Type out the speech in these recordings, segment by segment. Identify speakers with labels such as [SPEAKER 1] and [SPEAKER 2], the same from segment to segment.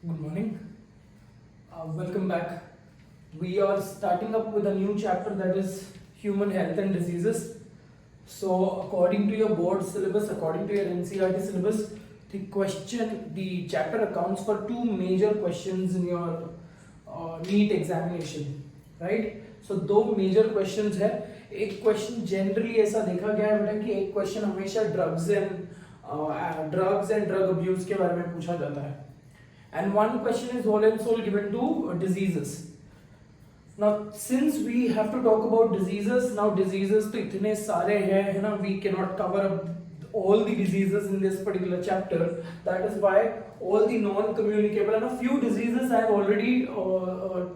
[SPEAKER 1] Good morning. Welcome back. We are starting up with a new chapter, that is human health and diseases. So, according to your board syllabus, according to your NCERT syllabus, the chapter accounts for two major questions in your NEET examination, right? So दो major questions है. एक question generally ऐसा देखा गया है बेटा कि एक क्वेश्चन हमेशा ड्रग्स एंड ड्रग अब्यूज के बारे में पूछा जाता है. And one question is whole and soul given to diseases. Now, since we have to talk about diseases, now diseases तो इतने सारे हैं है ना, we cannot cover up all the diseases in this particular chapter. That is why all the non-communicable and a few diseases I have already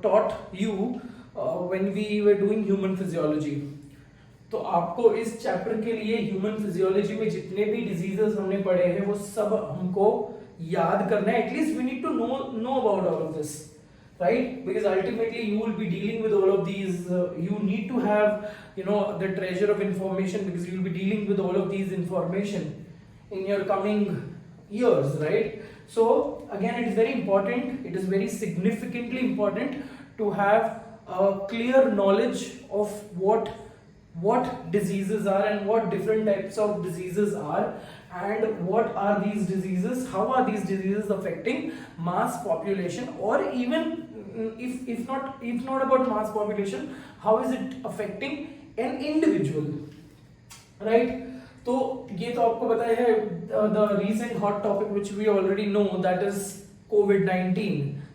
[SPEAKER 1] taught you when we were doing human physiology. तो आपको इस chapter के लिए human physiology में जितने भी diseases हमने पढ़े हैं वो सब हमको याद करना है. At least we need to know about all of this, right? Because ultimately you will be dealing with all of these. You need to have, the treasure of information, because you will be dealing with all of these information in your coming years, right? So again, it is very important. It is very significantly important to have a clear knowledge of what diseases are and what different types of diseases are, and what are these diseases, how are these diseases affecting mass population, or even if not about mass population, how is it affecting an individual, right? तो ये तो आपको पता है, the recent hot topic which we already know, that is COVID-19,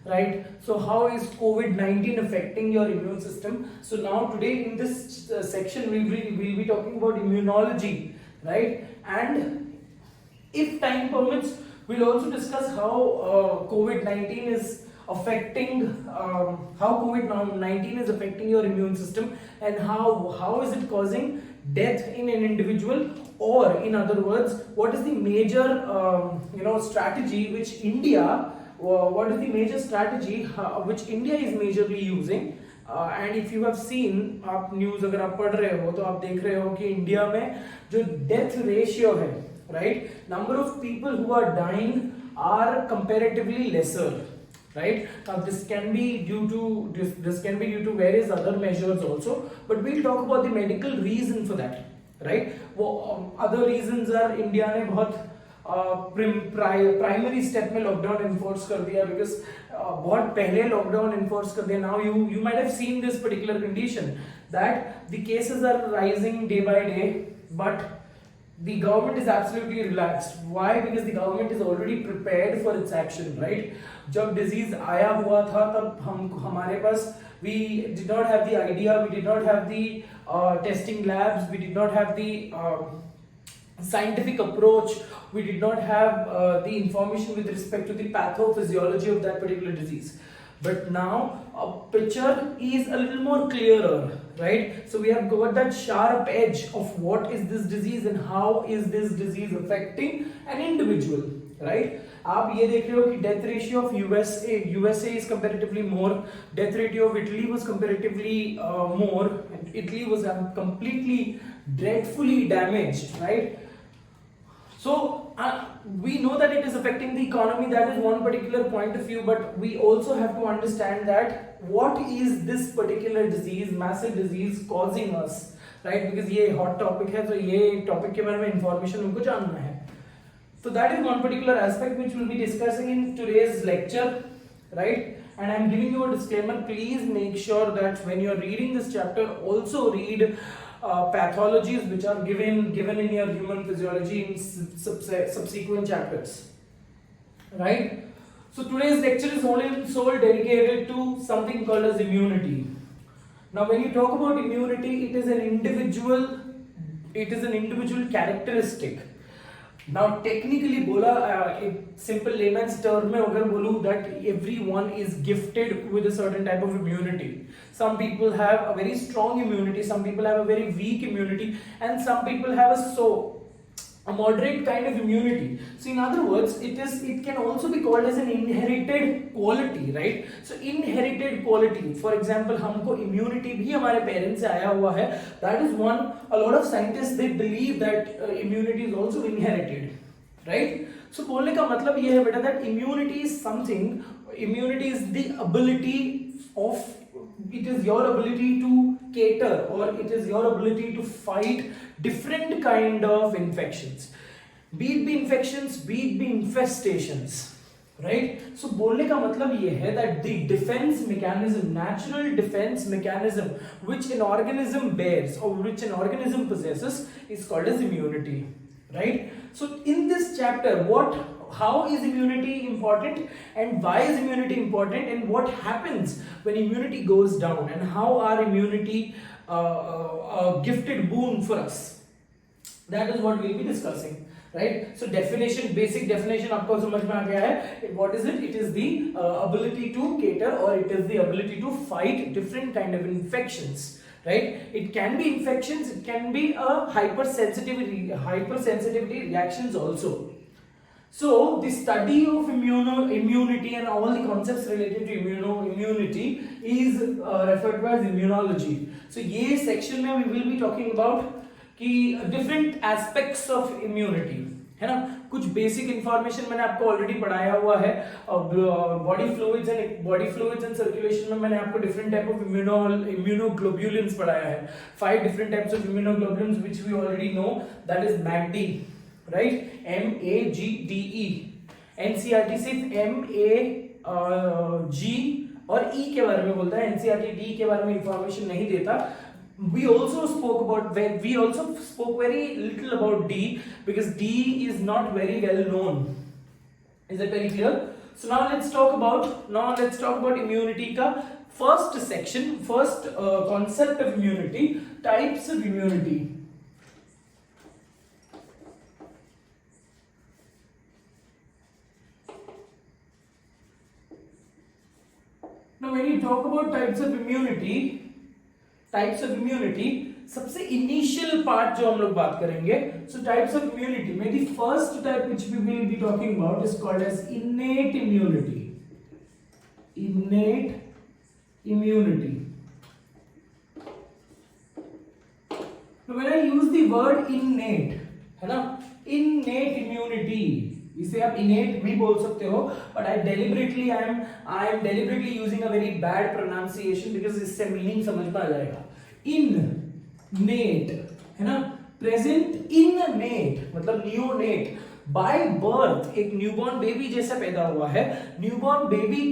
[SPEAKER 1] right? So how is COVID-19 affecting your immune system? So now today in this section we'll be talking about immunology, right? And if time permits, we'll also discuss how COVID-19 is affecting your immune system, and how is it causing death in an individual, or in other words, what is the major strategy which India which India is majorly using. And if you have seen, आप news अगर आप पढ़ रहे हो तो आप देख रहे हो कि इंडिया में जो डेथ रेशियो है, right, number of people who are dying are comparatively lesser, right? Now this can be due to various other measures also, but we'll talk about the medical reason for that, right? वो other reasons are, India ने बहुत primary step में lockdown enforce कर दिया, because बहुत पहले lockdown enforce कर दिया. Now you might have seen this particular condition that the cases are rising day by day, but the government is absolutely relaxed. Why? Because the government is already prepared for its action, right? जब disease आया हुआ था तब हमारे पास, we did not have the idea, we did not have the testing labs, we did not have the scientific approach, we did not have the information with respect to the pathophysiology of that particular disease. But now a picture is a little more clearer, right? So we have got that sharp edge of what is this disease and how is this disease affecting an individual, right? आप ये देख रहे हो कि death ratio of USA is comparatively more, death ratio of Italy was comparatively more, and Italy was completely dreadfully damaged, right? So we know that it is affecting the economy. That is one particular point of view, but we also have to understand that what is this particular disease, massive disease, causing us, right? Because ये hot topic है, तो ये topic के बारे में information उनको जानना है. So that is one particular aspect which we'll be discussing in today's lecture, right? And I'm giving you a disclaimer. Please make sure that when you're reading this chapter, also read pathologies which are given in your human physiology in subsequent chapters, right? So today's lecture is wholly and solely dedicated to something called as immunity. Now when you talk about immunity, it is an individual characteristic. Now technically बोला, एक simple layman's term में अगर बोलूँ that everyone is gifted with a certain type of immunity. Some people have a very strong immunity, some people have a very weak immunity, and some people have a moderate kind of immunity. So in other words, it can also be called as an inherited quality, right? So inherited quality, for example, हमको immunity भी हमारे parents से आया हुआ है. That is one. A lot of scientists, they believe that immunity is also inherited, right? सो बोलने का मतलब ये है बेटा that immunity is something, immunity is the ability of, it is your ability to cater or it is your ability to fight different kind of infections, be it be infections, be it be infestations, right? So बोलने का मतलब ये है that the defense mechanism, natural defense mechanism which an organism bears or which an organism possesses is called as immunity, right? So in this chapter, how is immunity important and why is immunity important and what happens when immunity goes down and how are immunity a gifted boon for us, that is what we'll be discussing, right? So definition, basic definition आपको समझ में आ गया है. What is it? It is the ability to cater or it is the ability to fight different kind of infections, right? It can be infections, it can be a hypersensitivity reactions also. So the study of immunity and all the concepts related to immunity is referred to as immunology. So ये section में we will be talking about कि different aspects of immunity, है ना? कुछ basic information मैंने आपको already पढ़ाया हुआ है. Body fluids and circulation में मैंने आपको different type of immunoglobulins पढ़ाया है. 5 different types of immunoglobulins which we already know, that is MAGD, right? MAGDE. NCERT सिर्फ MAG और E के बारे में बोलता है, NCERT D के बारे में इंफॉर्मेशन नहीं देता. We also spoke very little about D because D is not very well known. Is that very clear? So now let's talk about immunity का first section, first concept of immunity, types of immunity. Now when you talk about types of immunity, सबसे initial part जो हम लोग बात करेंगे, so types of immunity में the first type which we will be talking about is called as innate immunity. Innate immunity. Now when I use the word innate, है ना, innate immunity, इसे आप innate भी बोल सकते हो, but I am deliberately using a very bad pronunciation because इससे meaning समझ में आ जाएगा. Innate, है ना, present innate मतलब neonate. By birth एक newborn baby जैसा पैदा हुआ है, newborn baby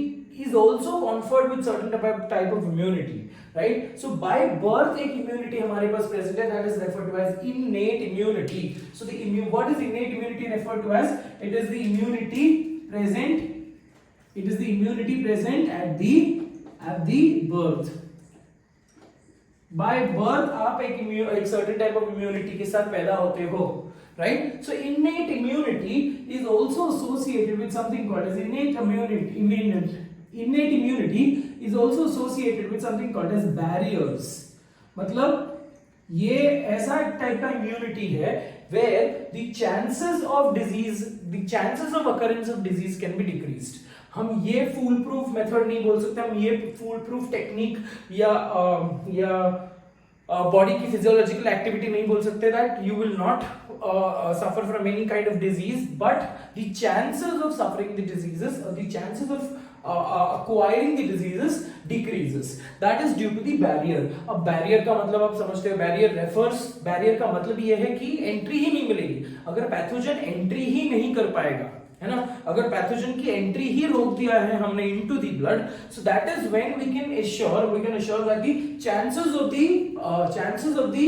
[SPEAKER 1] is also conferred with certain type of immunity, right? So by birth एक immunity हमारे पास present है, that is referred to as innate immunity. So what is innate immunity referred to as? It is the immunity present at the birth. By birth आप एक certain type of immunity के साथ पैदा होते हो, right? So innate immunity is also associated with something called as innate immunity is also associated with something called as barriers. मतलब ये ऐसा टाइप का immunity है where the chances of occurrence of disease can be decreased. हम ये फूल proof method नहीं बोल सकते, हम ये फूल प्रूफ टेक्निक या बॉडी की फिजियोलॉजिकल एक्टिविटी नहीं बोल सकते that you will not suffer from any kind of disease, but the chances of suffering the diseases or the chances of acquiring the diseases decreases. That is due to the barrier. अब barrier का मतलब आप समझते हो, barrier का मतलब ये है कि एंट्री ही नहीं मिलेगी. अगर पैथोजन एंट्री ही नहीं कर पाएगा, है ना, अगर पैथोजन की एंट्री ही रोक दिया है हमने into the blood, so that is when we can assure that the chances of the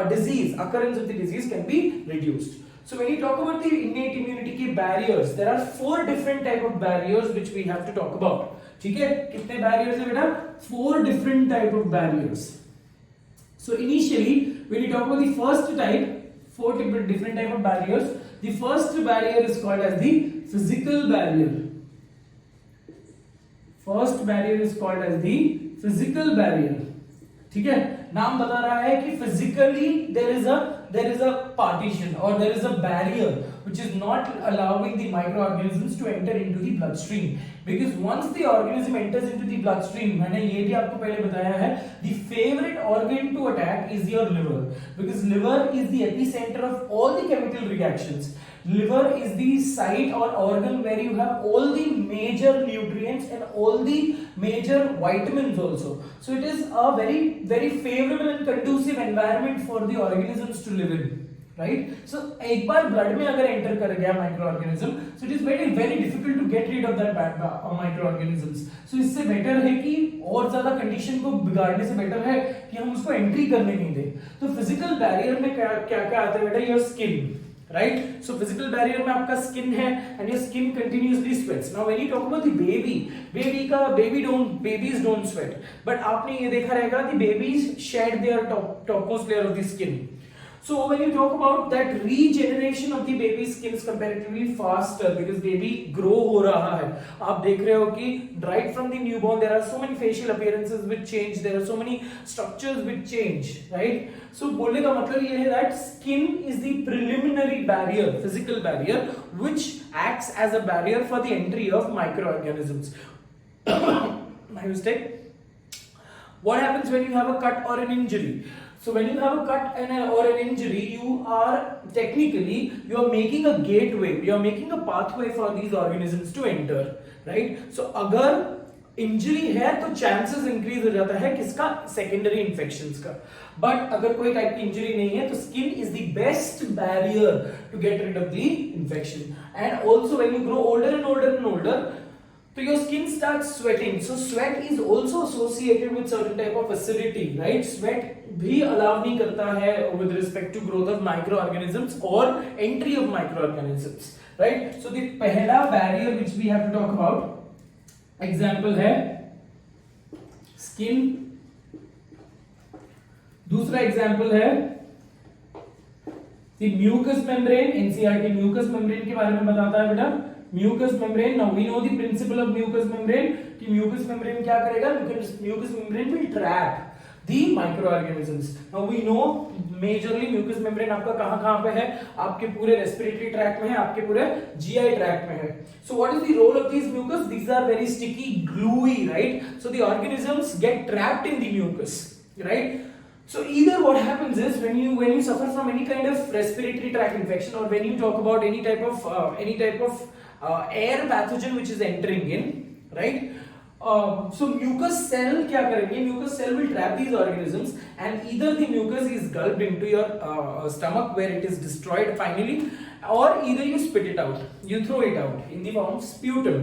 [SPEAKER 1] disease, occurrence of the disease can be reduced. So when you talk about the innate immunity की barriers, there are 4 different type of barriers which we have to talk about. ठीक है, कितने barriers है बेटा? 4 different type of barriers. So initially when you talk about the first type, 4 different type of barriers. The first barrier is called as the physical barrier. First barrier is called as the physical barrier. ठीक है, नाम बता रहा है कि physically there is a partition or there is a barrier which is not allowing the microorganisms to enter into the bloodstream, because once the organism enters into the bloodstream, मैंने ये भी आपको पहले बताया है, the favorite organ to attack is your liver, because liver is the epicenter of all the chemical reactions. Liver is the site or organ where you have all the major nutrients and all the major vitamins also. So it is a very favorable and conducive environment for the organisms to live in, right? So एक बार blood में अगर enter कर गया microorganism, so it is very difficult to get rid of that bad microorganisms. So इससे better है कि और ज्यादा condition को बिगाड़ने से better है कि हम उसको entry करने नहीं दें. तो physical barrier में क्या क्या आता है बेटा? Your skin, right? So physical barrier में आपका skin है and your skin continuously sweats. Now when you talk about the babies don't sweat, but आपने ये देखा रहेगा कि babies shed their topmost layer of the skin. So when you talk about that, regeneration of the baby's skin is comparatively faster because baby grow हो रहा है. आप देख रहे हो कि right from the newborn there are so many facial appearances which change, there are so many structures which change, right? So बोलने का मतलब ये है that skin is the preliminary barrier, physical barrier, which acts as a barrier for the entry of microorganisms. My mistake. What happens when you have a cut or an injury? So when you have a cut or an injury, you are making a gateway, you are making a pathway for these organisms to enter, right? So अगर injury है तो chances increase हो जाता है किसका? Secondary infections का. But अगर कोई टाइप की इंजरी नहीं है तो skin is the best barrier to get rid of the infection. And also when you grow older and older, so your skin starts sweating. So sweat is also associated with certain type of acidity, right? Sweat भी allow नहीं करता है with respect to growth of microorganisms or entry of microorganisms, right? So the पहला barrier which we have to talk about example है skin. दूसरा example है the mucous membrane. NCERT mucous membrane के बारे में बताता है बेटा. Mucous membrane. Now we know the principle of mucous membrane. कि mucous membrane क्या करेगा? Mucous membrane will trap the microorganisms. Now we know majorly mucous membrane आपका कहाँ पे है? आपके पूरे respiratory tract में है, आपके पूरे GI tract में है. So what is the role of these mucus? These are very sticky, gluey, right? So the organisms get trapped in the mucus, right? So either what happens is when you suffer from any kind of respiratory tract infection, or when you talk about any type of air pathogen which is entering in, right? So mucous cell क्या करेंगे? Mucous cell will trap these organisms, and either the mucus is gulped into your stomach where it is destroyed finally, or either you spit it out, you throw it out in the form of sputum.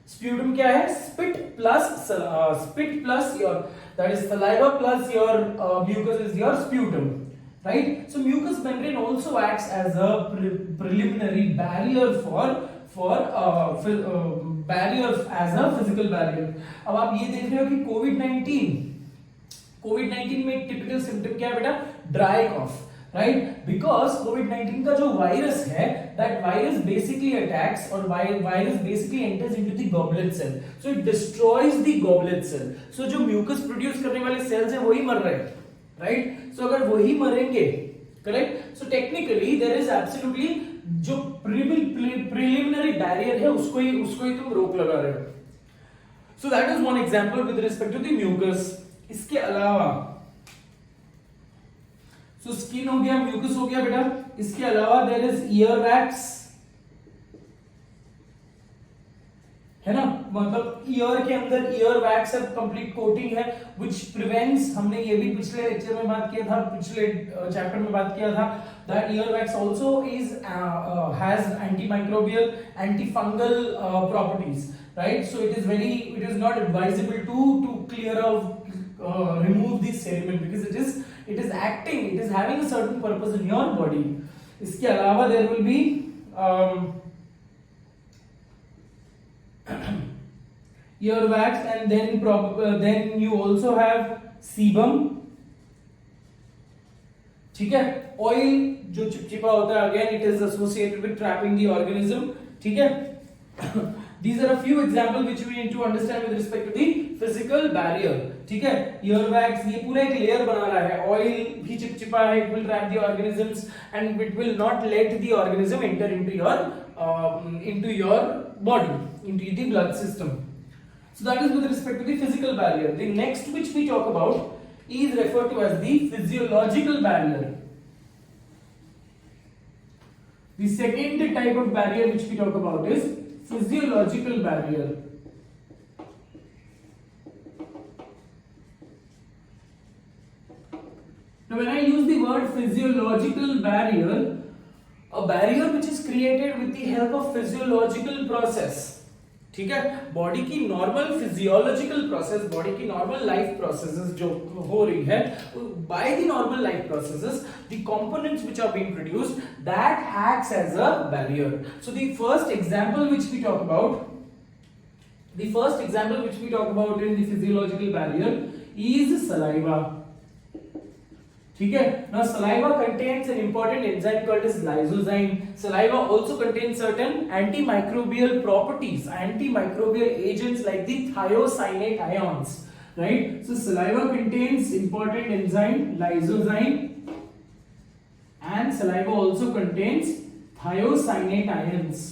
[SPEAKER 1] Sputum क्या है? Spit plus your, that is saliva plus your mucus is your sputum, right? So mucous membrane also acts as a preliminary barrier for barriers as a physical barrier. अब आप ये देख रहे हो कि कोविड-19 में एक टिपिकल सिम्टम क्या है बेटा? Dry cough, right? Because COVID-19 का जो वायरस है, that virus basically attacks or virus basically enters into the goblet cell. So it destroys the goblet cell. So जो mucus produce करने वाले cells हैं वही मर रहे हैं, right? So अगर वही मरेंगे, correct? So technically there is absolutely जो preliminary barrier है उसको ही तुम रोक लगा रहे हो. So that is one example with respect to the mucus. इसके अलावा so skin हो गया, mucus हो गया बेटा. इसके अलावा there is earwax, है ना? मतलब ईयर के अंदर earwax है, complete coating है, which prevents, हमने ये भी पिछले लेक्चर में बात किया था, पिछले चैप्टर में बात किया था, that earwax also is has antimicrobial, antifungal properties, right? So it is not advisable to clear out, remove this sediment because it is acting, it is having a certain purpose in your body. इसके अलावा there will be earwax, and then you also have sebum. ठीक है? Oil जो चिपचिपा होता है, again it is associated with trapping the organism. ठीक है? These are a few examples which we need to understand with respect to the physical barrier. ठीक है? Earwax ये पूरा एक layer बना रहा है. Oil भी चिपचिपा है, it will trap the organisms and it will not let the organism enter into your body, into the blood system. So that is with respect to the physical barrier. The next which we talk about is referred to as the physiological barrier. The second type of barrier which we talk about is physiological barrier. Now when I use the word physiological barrier, a barrier which is created with the help of physiological process. ठीक है, body की normal physiological process, body की normal life processes जो हो रही है, by the normal life processes the components which are being produced that acts as a barrier. So the first example which we talk about, the first example which we talk about in the physiological barrier is saliva. ठीक है, now saliva contains an important enzyme called as lysozyme. Saliva also contains certain antimicrobial properties, antimicrobial agents like the thiocyanate ions, right? So saliva contains important enzyme lysozyme, and saliva also contains thiocyanate ions.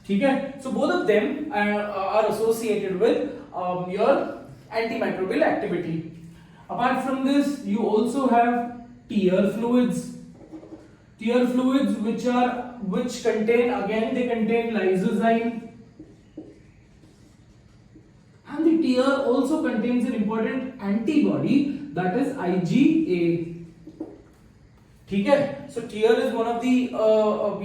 [SPEAKER 1] ठीक है, so both of them are associated with your antimicrobial activity. Apart from this, you also have tear fluids. Tear fluids which contain, again they contain lysozyme, and the tear also contains an important antibody that is IgA. ठीक है, so tear is one of the,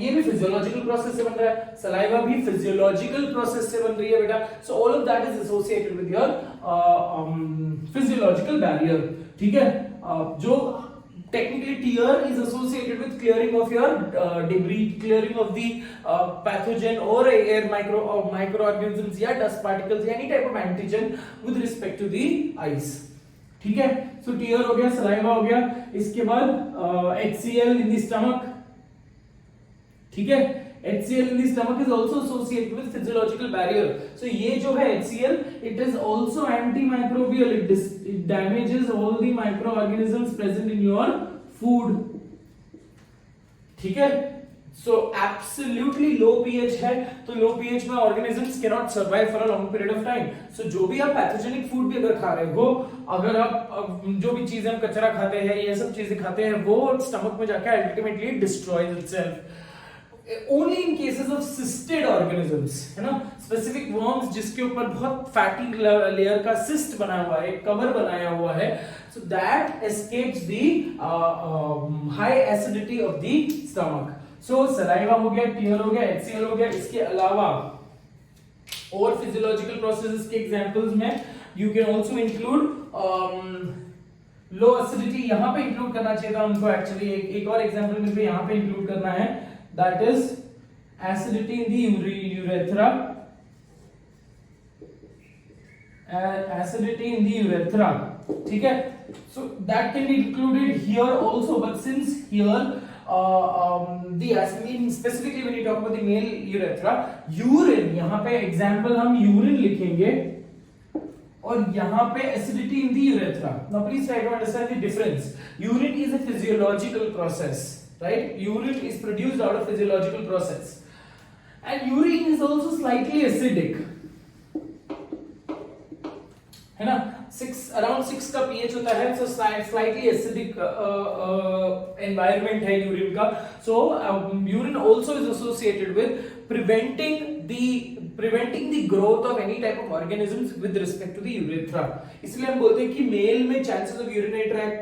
[SPEAKER 1] ये भी physiological process से बन रहा है, saliva भी physiological process से बन रही है बेटा. So all of that is associated with your physiological barrier. ठीक है, जो technically tear is associated with clearing of your debris, clearing of the pathogen और एयर माइक्रो ऑर्गेनिजम्स या डस्ट पार्टिकल्स या any type of antigen with respect to the eyes. ठीक है, so tier हो गया, सलाइवा हो गया, इसके बाद HCl इन द स्टमक. ठीक है, HCl in the stomach is also associated with physiological barrier. So ये जो है HCl, it is also antimicrobial. It damages all the microorganisms present in your food. ठीक है, so absolutely low pH है, तो low pH में organisms cannot survive for a long period of time. So जो भी आप pathogenic food भी अगर खा रहे हो, अगर आप जो भी चीजें हम कचरा खाते हैं, ये सब चीजें खाते हैं, वो स्टमक में जाकर ultimately destroys itself. Only in cases of cysted organisms, है ना, specific worms जिसके ऊपर बहुत fatty layer का cyst बना हुआ है, cover बनाया हुआ है, so that escapes the high acidity of the stomach. So saliva हो गया, tear हो गया, HCl हो गया. इसके अलावा और physiological processes के examples में you can also include low acidity. यहाँ पे include करना चाहिए था हमको actually, एक और example में भी यहाँ पे include करना है, that is acidity in the urethra. Acidity in the urethra. ठीक है, so that can be included here also, but since here the acidity, specifically when you talk about the male urethra, urine, यहाँ पे example हम urine लिखेंगे और यहाँ पे acidity in the urethra. Now please try to understand the difference. Urine is a physiological process, right? Urine is produced out of physiological process, and urine is also slightly acidic, है ना, around 6 का pH होता है, so slightly acidic environment है urine का. So urine also is associated with preventing the growth of any type of organisms with respect to the urethra. इसलिए हम बोलते हैं कि मेल में chances of urinary tract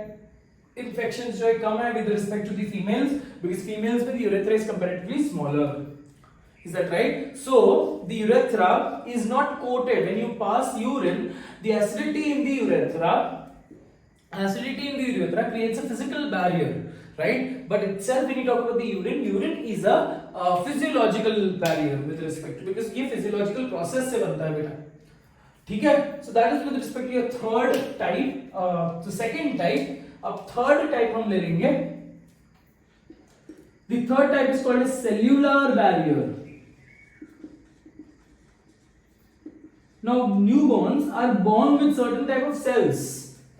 [SPEAKER 1] infections जो है कम है with respect to the females, because females में the urethra is comparatively smaller. Is that right? So the urethra is not coated. When you pass urine, the acidity in the urethra creates a physical barrier, right? But itself, when you talk about the urine is a physiological barrier with respect to, because ये physiological process से बनता है बेटा. ठीक है, so that is with respect to your third type. So second type, अब third type हम ले लेंगे. The third type is called a cellular barrier. Now newborns are born with certain type of cells,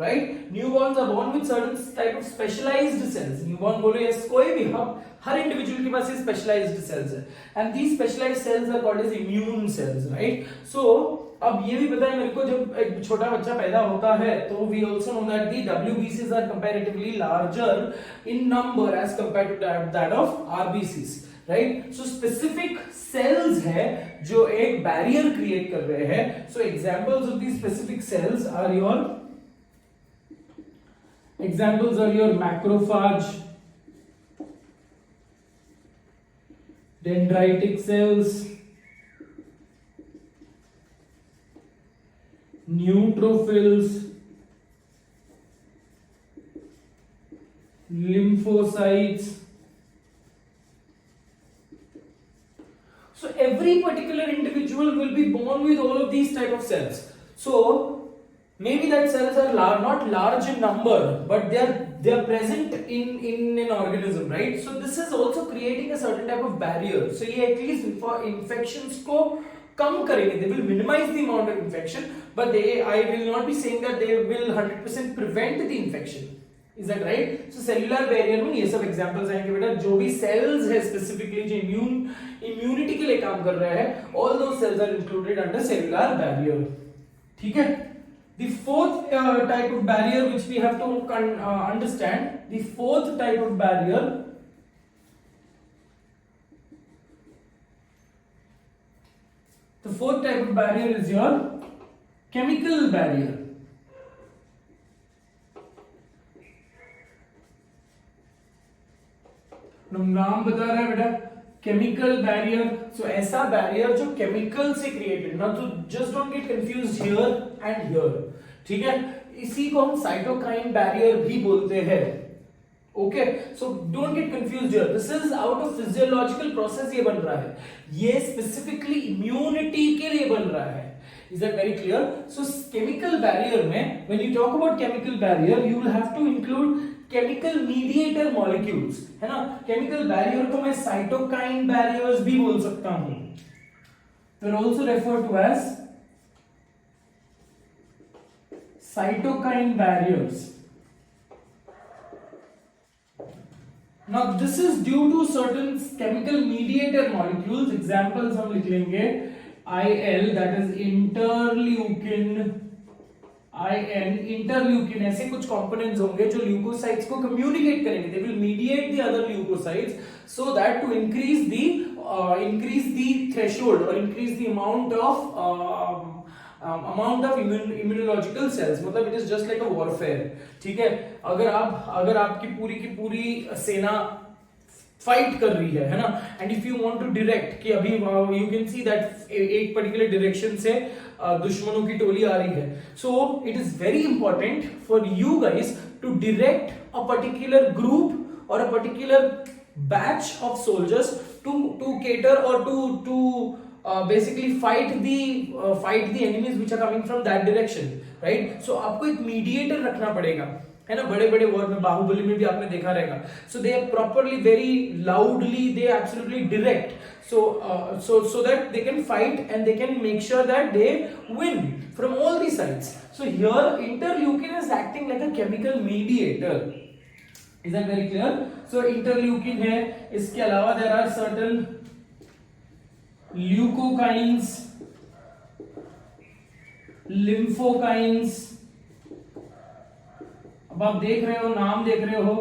[SPEAKER 1] right? Newborns are born with certain type of specialized cells. Newborn बोलो या कोई भी, हम हर individual के पास ये specialized cells है, and these specialized cells are called as immune cells, right? So अब ये भी पता है मेरे को, जब एक छोटा बच्चा पैदा होता है तो we also know that the WBCs are comparatively larger in number as compared to that of RBCs, right? So specific cells है जो एक barrier create कर रहे हैं. So examples of these specific cells are your macrophage, dendritic cells, neutrophils, lymphocytes. So every particular individual will be born with all of these type of cells. So maybe that cells are not large in number, but they are present in an organism, right? So this is also creating a certain type of barrier. So ये at least for infections को कम करेंगे. They will minimize the amount of infection, but I will not be saying that they will 100% prevent the infection. Is that right? So cellular barrier में ये सब examples आएंगे बेटा. जो भी cells है specifically जो immunity के लिए काम कर रहा है, all those cells are included under cellular barrier. ठीक है? The fourth type of barrier which we have to understand, the fourth type of barrier is your chemical barrier. नाम बता रहा है बेटा, केमिकल बैरियर. सो ऐसा बैरियर जो केमिकल से क्रिएटेड ना, तो just don't get confused here and here. ठीक है, इसी को हम साइटोकाइन बैरियर भी बोलते हैं. Okay, so don't get confused here. This is out of physiological process ये बन रहा है. ये स्पेसिफिकली इम्यूनिटी के लिए बन रहा है. Is that very clear? So chemical barrier में when you talk about chemical barrier, you will have to include chemical mediator molecules, है ना. chemical barrier को मैं cytokine barriers भी बोल सकता हूँ. They are also referred to as cytokine barriers. Now this is due to certain chemical mediator molecules. Examples हम लिख लेंगे. IL, that is interleukin, IN, interleukin. ऐसे कुछ components होंगे जो leukocytes को communicate करेंगे. They will mediate the other leukocytes so that to increase the threshold or increase the amount of immunological cells. मतलब it is just like a warfare. ठीक है, अगर आपकी पूरी की पूरी सेना फाइट कर रही है ना, and if you want to direct कि अभी यू कैन सी दैट एक पर्टिकुलर डायरेक्शन से दुश्मनों की टोली आ रही है. So it is very important for you guys to direct a particular group और a particular batch of soldiers to cater or to basically fight the enemies which are coming from that direction, right? So आपको एक mediator रखना पड़ेगा, है ना. बड़े बड़े war में, बाहुबली में भी आपने देखा रहेगा. So they are properly very loudly, they absolutely direct, so that they can fight and they can make sure that they win from all the sides. So here interleukin is acting like a chemical mediator. Is that very clear? So interleukin है. इसके अलावा there are certain leukocytes, lymphokines. अब आप देख रहे हो, नाम देख रहे हो,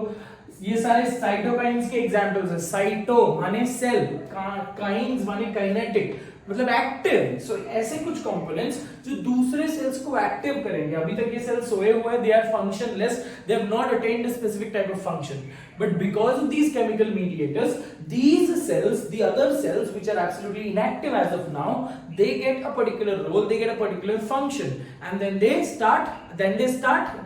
[SPEAKER 1] ये सारे साइटोकाइंस के एग्जांपल्स है. साइटो माने सेल, काइंस माने काइनेटिक, मतलब एक्टिव. सो ऐसे कुछ कंपोनेंट्स जो दूसरे सेल्स को एक्टिव करेंगे. अभी तक ये सेल्स सोए हुए हैं, they are functionless, they have not attend a specific type of function, but because of these chemical mediators, these cells, the other cells which are absolutely inactive as of now, they get a particular role, they get a particular function, and then they start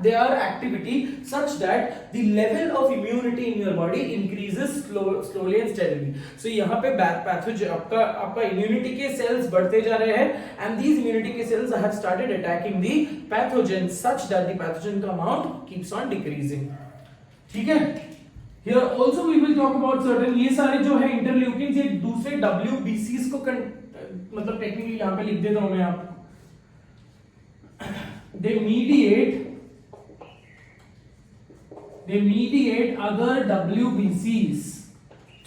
[SPEAKER 1] their activity such that the level of immunity in your body increases slowly and steadily. So यहाँ पे pathogen आपका immunity के cells बढ़ते जा रहे हैं, and these immunity के cells have started attacking the pathogen such that the pathogen का amount keeps on decreasing. ठीक है. Here also we will talk about certain, ये सारे जो है इंटरल्यूकिन ये दूसरे WBCs को मतलब टेक्निकली यहाँ पे लिख देता हूं मैं आपको. They mediate they mediate other WBCs.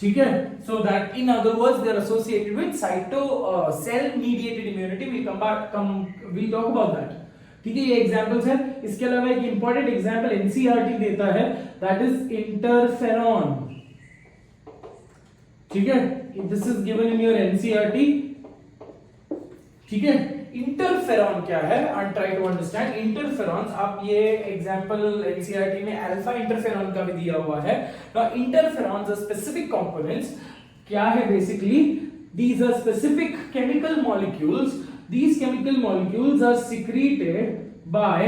[SPEAKER 1] ठीक है, so that in other words they are associated with cell mediated immunity. We'll talk about that. ठीक है, ये एग्जांपल्स है. इसके अलावा एक इंपॉर्टेंट एग्जांपल एनसीईआरटी देता है, दैट इज इंटरफेरॉन. ठीक है, this is given in your NCERT. ठीक है, इंटरफेरॉन क्या है, I try to understand interferons. आप ये एग्जांपल एनसीईआरटी में अल्फा इंटरफेरॉन का भी दिया हुआ है. Now interferons are specific components. क्या है basically, these are specific chemical molecules. These chemical molecules are secreted by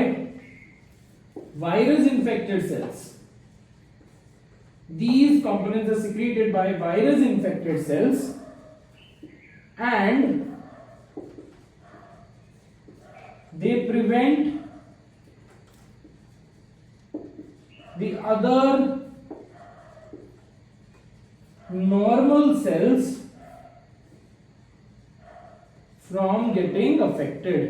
[SPEAKER 1] virus infected cells. These components are secreted by virus infected cells, and they prevent the other normal cells from getting affected.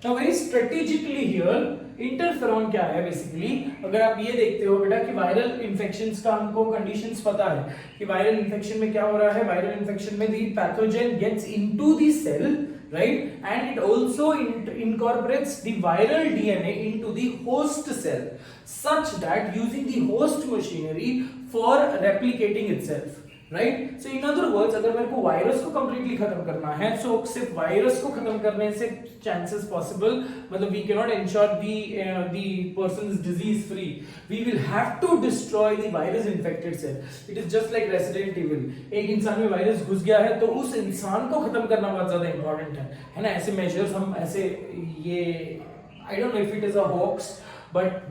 [SPEAKER 1] Now very strategically here, interferon क्या है basically. अगर आप ये देखते हो बेटा कि viral infections का हमको कंडीशंस पता है कि वायरल इंफेक्शन में क्या हो रहा है. वायरल इंफेक्शन में the pathogen gets into the cell, right, and it also incorporates the viral DNA into the host cell such that using the host machinery for replicating itself, right. So in other words, अगर मेरे को virus को completely खत्म करना है, so सिर्फ virus को खत्म करने से chances possible, मतलब we cannot ensure the person is disease free. We will have to destroy the virus infected cell. It is just like Resident Evil. एक इंसान में वायरस घुस गया है तो उस इंसान को खत्म करना बहुत ज्यादा इंपॉर्टेंट है ना. ऐसे मेजर्स हम ऐसे ये I don't know if it is a hoax, but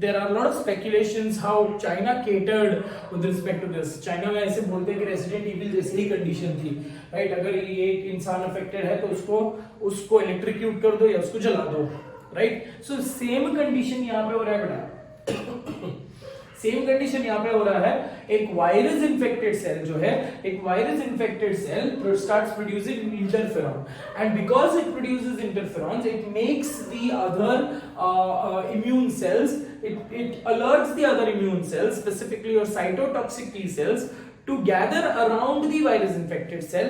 [SPEAKER 1] there are a lot of speculations how China catered with respect to this. China में ऐसे बोलते हैं कि Resident Evil जैसी ही कंडीशन थी, right? अगर ये एक इंसान अफेक्टेड है तो उसको इलेक्ट्रिक्यूट कर दो या उसको जला दो, right? So सेम कंडीशन यहाँ पे हो रहा है बेटा. सेम कंडीशन यहाँ पे हो रहा है. एक वायरस इन्फेक्टेड सेल जो है, एक virus infected cell starts producing interferon, and because it produces interferons it makes the other immune cells, it alerts the other immune cells, specifically your cytotoxic T cells, to gather around the virus infected cell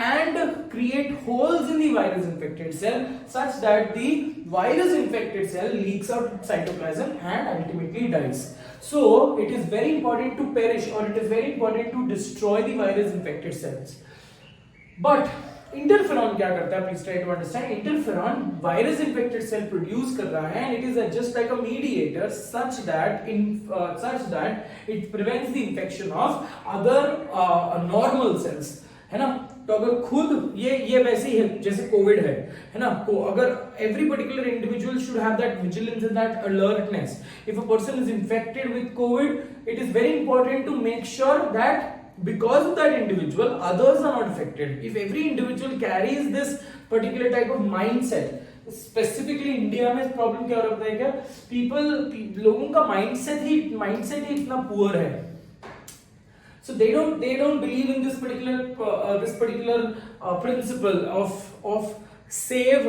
[SPEAKER 1] and create holes in the virus infected cell such that the virus infected cell leaks out cytoplasm and ultimately dies. So it is very important to perish, or it is very important to destroy the virus infected cells. But interferon क्या करता है, please try to understand. Interferon virus infected cell produce कर रहा है, and it is just like a mediator such that it prevents the infection of other normal cells, है ना. तो अगर खुद ये वैसे ही है जैसे कोविड है ना. को अगर every particular individual should have that vigilance and that alertness. If a person is infected with COVID, it is very important to make sure that because of that individual others are not affected. If every individual carries this particular type of mindset, specifically India में problem क्या हो रहा है क्या, लोगों का mindset ही इतना poor है. So they don't believe in this particular principle of save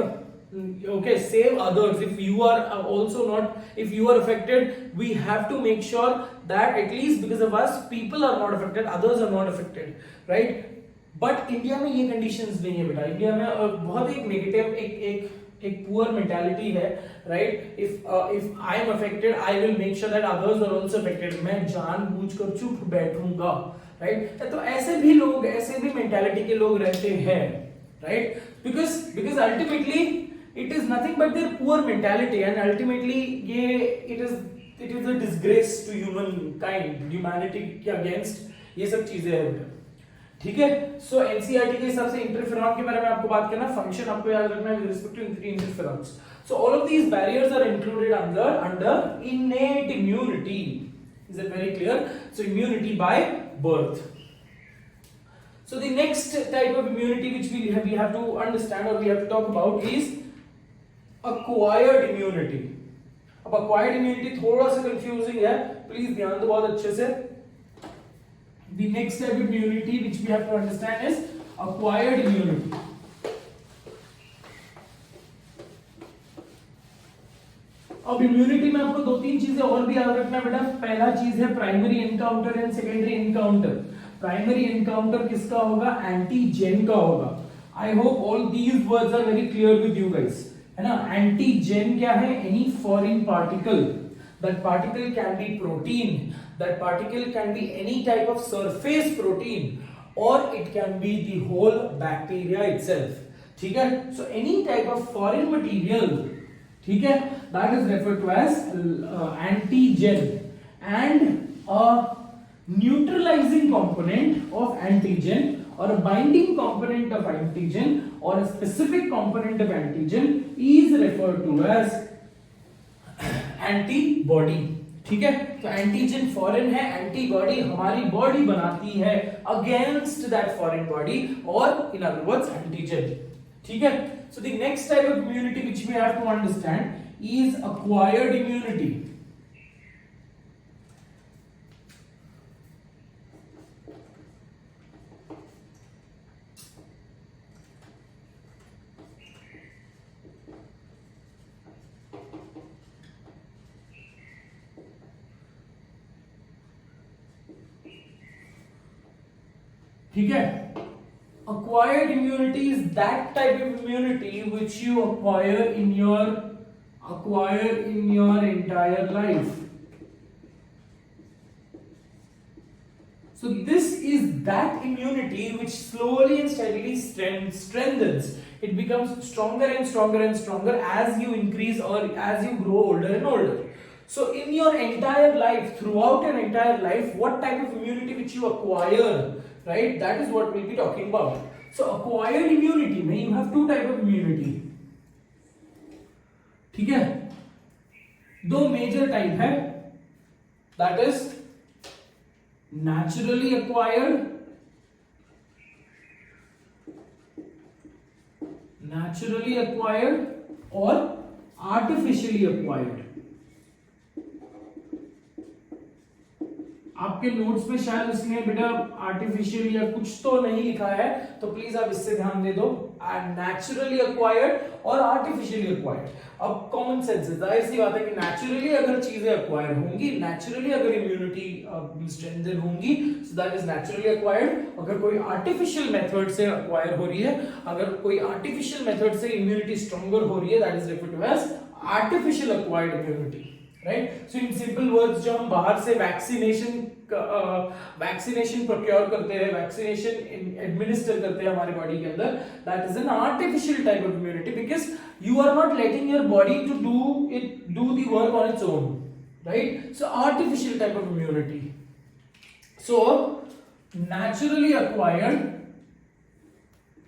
[SPEAKER 1] others. If you are also not, if you are affected, we have to make sure that at least because of us people are not affected, others are not affected, right. But India में ये conditions नहीं है बेटा. India में बहुत एक negative एक poor mentality है, right. If I am affected I will make sure that others are also affected. मैं जानबूझकर चुप बैठूंगा, राइट. तो ऐसे भी मेंटालिटी के लोग रहते हैं, right. Because ultimately it is nothing but their poor mentality, and ultimately it is a disgrace to humanity के against ये सब चीजें हैं बेटा. ठीक है. सो एनसीईआरटी के हिसाब से इंटरफेरॉन के बारे में आपको बात करना, फंक्शन आपको याद रखना है with respect to interferons. So all of these barriers are included under innate immunity. Is it very clear? So immunity by birth. So the next type of immunity which we have to understand or we have to talk about is acquired immunity. अब acquired immunity थोड़ा सा confusing है, please ध्यान दो बहुत अच्छे से. The next type of immunity which we have to understand is acquired immunity. अब इम्यूनिटी में आपको 2-3 चीजें और भी याद रखना बेटा। पहला चीज है primary encounter and secondary encounter. Primary encounter किसका होगा? एंटीजेन का होगा। I hope all these words are very clear with you guys, है ना। एंटीजेन क्या है? Any foreign particle, that particle can be protein, that particle can be any type of surface protein, और it can be the whole bacteria itself. ठीक है, so any type of foreign material, ठीक है, that is referred to as antigen, and a neutralizing component of antigen or a binding component of antigen or a specific component of antigen is referred to as antibody। ठीक है, तो antigen foreign है, antibody हमारी body बनाती है against that foreign body, और इन other words antigen. ठीक है, so the next type of immunity which we have to understand is acquired immunity। ठीक है, acquired immunity is that type of immunity which you acquire in your entire life। So this is that immunity which slowly and steadily strengthens, it becomes stronger and stronger and stronger as you increase or as you grow older and older। So in your entire life, throughout your entire life, what type of immunity which you acquire, right, that is what we'll be talking about। So acquired immunity में you have two type of immunity। ठीक है, दो major type है, that is naturally acquired, और artificially acquired। आपके notes में शायद उसने बेटा आर्टिफिशियल या कुछ तो नहीं लिखा है, तो प्लीज आप इससे ध्यान दे दो। नेचुरली अक्वायर्ड और आर्टिफिशियली अक्वायर्ड। अब कॉमन सेंस है, जाहिर सी बात है कि नेचुरली अगर चीजें अक्वायर होंगी, नेचुरली अगर इम्यूनिटी स्ट्रेंथन होंगी, सो दैट इज नेचुरली अक्वायर्ड। अगर कोई आर्टिफिशियल मेथड से अक्वायर हो रही है, अगर कोई आर्टिफिशियल मेथड से इम्यूनिटी स्ट्रॉन्गर हो रही है, that is referred to as artificial acquired immunity. Right, so in simple words, जो हम बाहर से वैक्सीनेशन प्रोक्योर करते हैं, वैक्सीनेशन एडमिनिस्टर करते हैं हमारे बॉडी के अंदर, that is an artificial type of immunity, because you are not letting your body to do the work on its own. Right, so artificial type of immunity. So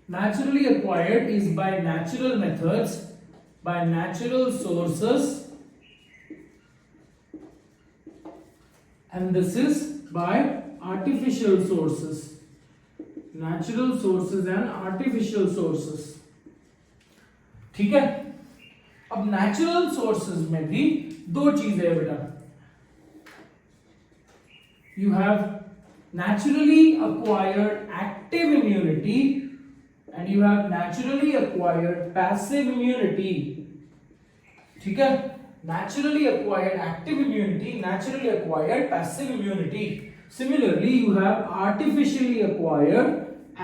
[SPEAKER 1] naturally acquired is by natural methods, by natural sources, and this is by artificial sources, natural sources and artificial sources। ठीक है, अब natural sources में भी दो चीजें है बेटा। You have naturally acquired active immunity and you have naturally acquired passive immunity। ठीक है, naturally acquired active immunity, naturally acquired passive immunity। Similarly, you have artificially acquired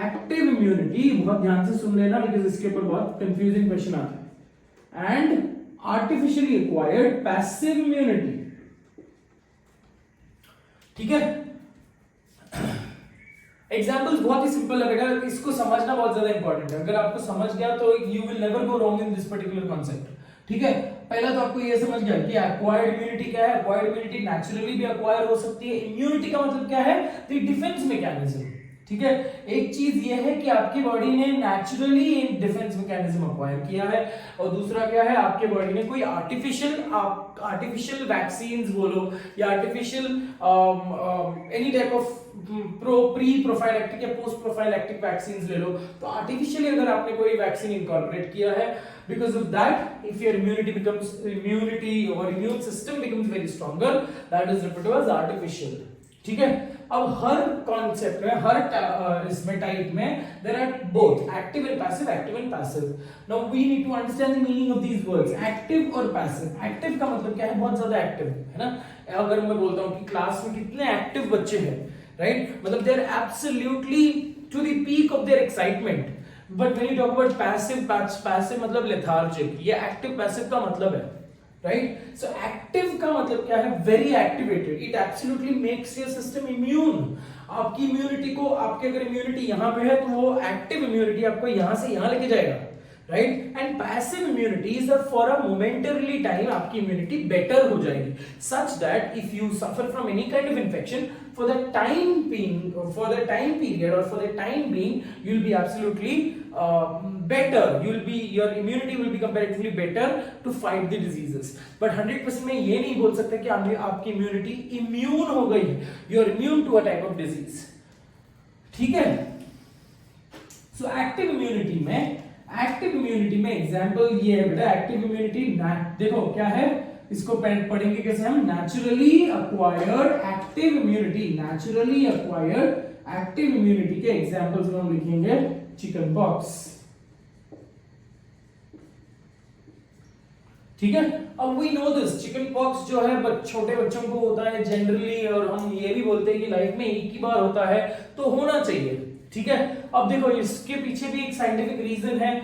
[SPEAKER 1] active immunity। बहुत ध्यान से सुन लेना, बिकॉज इसके ऊपर बहुत कंफ्यूजिंग क्वेश्चन आता है। and artificially acquired passive immunity। ठीक है, एग्जाम्पल्स बहुत ही सिंपल है बेटा, इसको समझना बहुत ज्यादा इंपॉर्टेंट है। अगर आपको समझ गया तो you will never go wrong in this particular concept. ठीक है, पहला तो आपको ये समझ गया कि एक्वायर्ड इम्यूनिटी क्या है। एक्वायर्ड इम्यूनिटी नेचुरली भी एक्वायर हो सकती है। इम्यूनिटी का मतलब क्या है? The defence mechanism. ठीक है, एक चीज ये है कि आपकी बॉडी ने नेचुरली एक डिफेंस मैकेनिज्म अक्वायर किया है, और दूसरा क्या है, आपके बॉडी ने कोई आर्टिफिशियल वैक्सीन्स बोलो या artificial any type of pre prophylactic या पोस्ट प्रोफाइलैक्टिक वैक्सीन्स ले लो, तो आर्टिफिशियली अगर आपने कोई वैक्सीन इनकॉर्पोरेट किया है, because of that if your immunity or immune system becomes very stronger, that is referred to as artificial। ठीक है, अब हर कॉन्सेप्ट में, हर इसमें टाइप में there are both active and passive, active and passive. Now we need to understand the meaning of these words. Active और passive. Active का मतलब क्या है? बहुत ज्यादा एक्टिव, है ना. अगर मैं बोलता हूं कि क्लास में कितने एक्टिव बच्चे हैं, राइट, मतलब they are absolutely to the peak of their excitement. But when you talk about passive, passive मतलब लेथार्जिक. ये एक्टिव पैसिव का मतलब है, राइट. सो एक्टिव का मतलब क्या है? Very activated. It absolutely makes your system immune. आपकी इम्यूनिटी को, आपके अगर इम्यूनिटी यहां पे है तो वो एक्टिव इम्यूनिटी आपको यहां से यहां लेके जाएगा, right. And passive immunity is for a momentary time आपकी इम्यूनिटी बेटर हो जाएगी, such that if you suffer from any kind of infection for the time being, for the time period or for the time being, you'll be absolutely better. Your immunity will be comparatively better to fight the diseases. But 100% में ये नहीं बोल सकते कि आपकी immunity immune हो गई. You are immune to a type of disease. ठीक है? So active immunity में example ये है बेटा. active immunity देखो क्या है, इसको पढ़ेंगे कैसे हम? Naturally acquired active immunity. Naturally acquired active immunity के एग्जांपल्स में हम लिखेंगे चिकन पॉक्स. ठीक है. अब we know this chicken pox जो है छोटे बच्चों को होता है जनरली, और हम ये भी बोलते हैं कि लाइफ में एक ही बार होता है, तो होना चाहिए. ठीक है. अब देखो इसके पीछे भी एक साइंटिफिक रीजन है.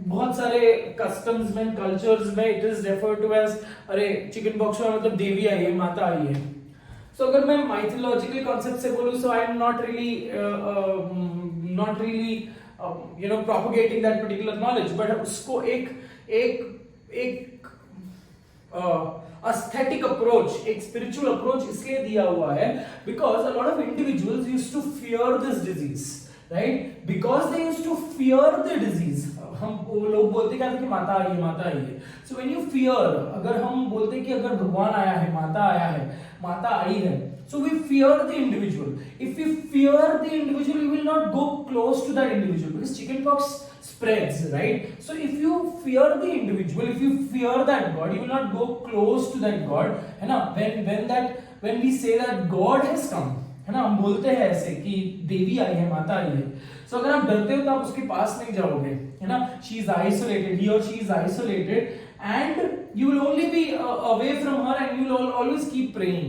[SPEAKER 1] बहुत सारे कस्टम्स में, कल्चर्स में it is referred to as, अरे चिकन पॉक्स का मतलब देवी आई है, माता आई है. सो अगर मैं माइथोलॉजिकल कॉन्सेप्ट से बोलूं, so I am not really propagating that particular knowledge, but उसको एक aesthetic approach, एक spiritual approach इसलिए दिया हुआ है because a lot of individuals used to fear this disease, right? Because they used to fear the disease. हम लोग बोलते क्या थे कि माता आई है, माता आई है. So when you fear, अगर हम बोलते कि अगर भगवान आया है, माता आया है, माता आई है, so we fear the individual. If you fear the individual, you will not go close to that individual because chickenpox spreads, right? So if you fear the individual, if you fear that God, you will not go close to that God, है ना. When we say that God has come, है ना, हम बोलते हैं ऐसे कि देवी आई है, माता आई है. So अगर आप डरते हो तो आप उसके पास नहीं जाओगे, है ना. She is isolated, he or she is isolated, and you will only be away from her, and you will always keep praying.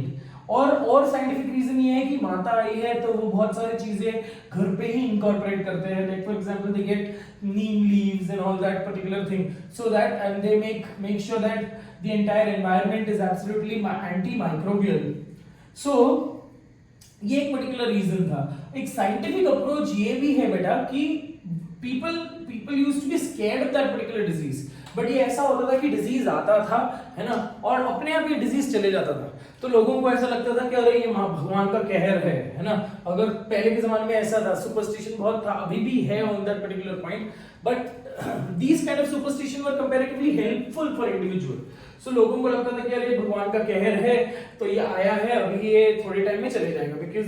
[SPEAKER 1] और साइंटिफिक रीजन ये है कि माता आई है तो वो बहुत सारी चीजें घर पे ही इनकॉर्पोरेट करते हैं. Like for example they get neem leaves and all that particular thing, so that and they make sure that the entire environment is absolutely anti microbial. So ये एक पर्टिकुलर रीजन था. एक साइंटिफिक अप्रोच ये भी है बेटा कि people used to be scared of that particular disease. But ये ऐसा होता था कि डिजीज आता था, है ना, और अपने आप ये डिजीज चले जाता था. तो लोगों को ऐसा लगता था कि अरे ये भगवान का कहर है ना. अगर पहले के जमाने में ऐसा था, सुपरस्टिशन बहुत था, अभी भी है on that particular point, but these kind of superstition were comparatively helpful for individual. So लोगों को लगता था कि अरे भगवान का कहर है तो ये आया है, अभी ये थोड़े टाइम में चले जाएगा, बिकॉज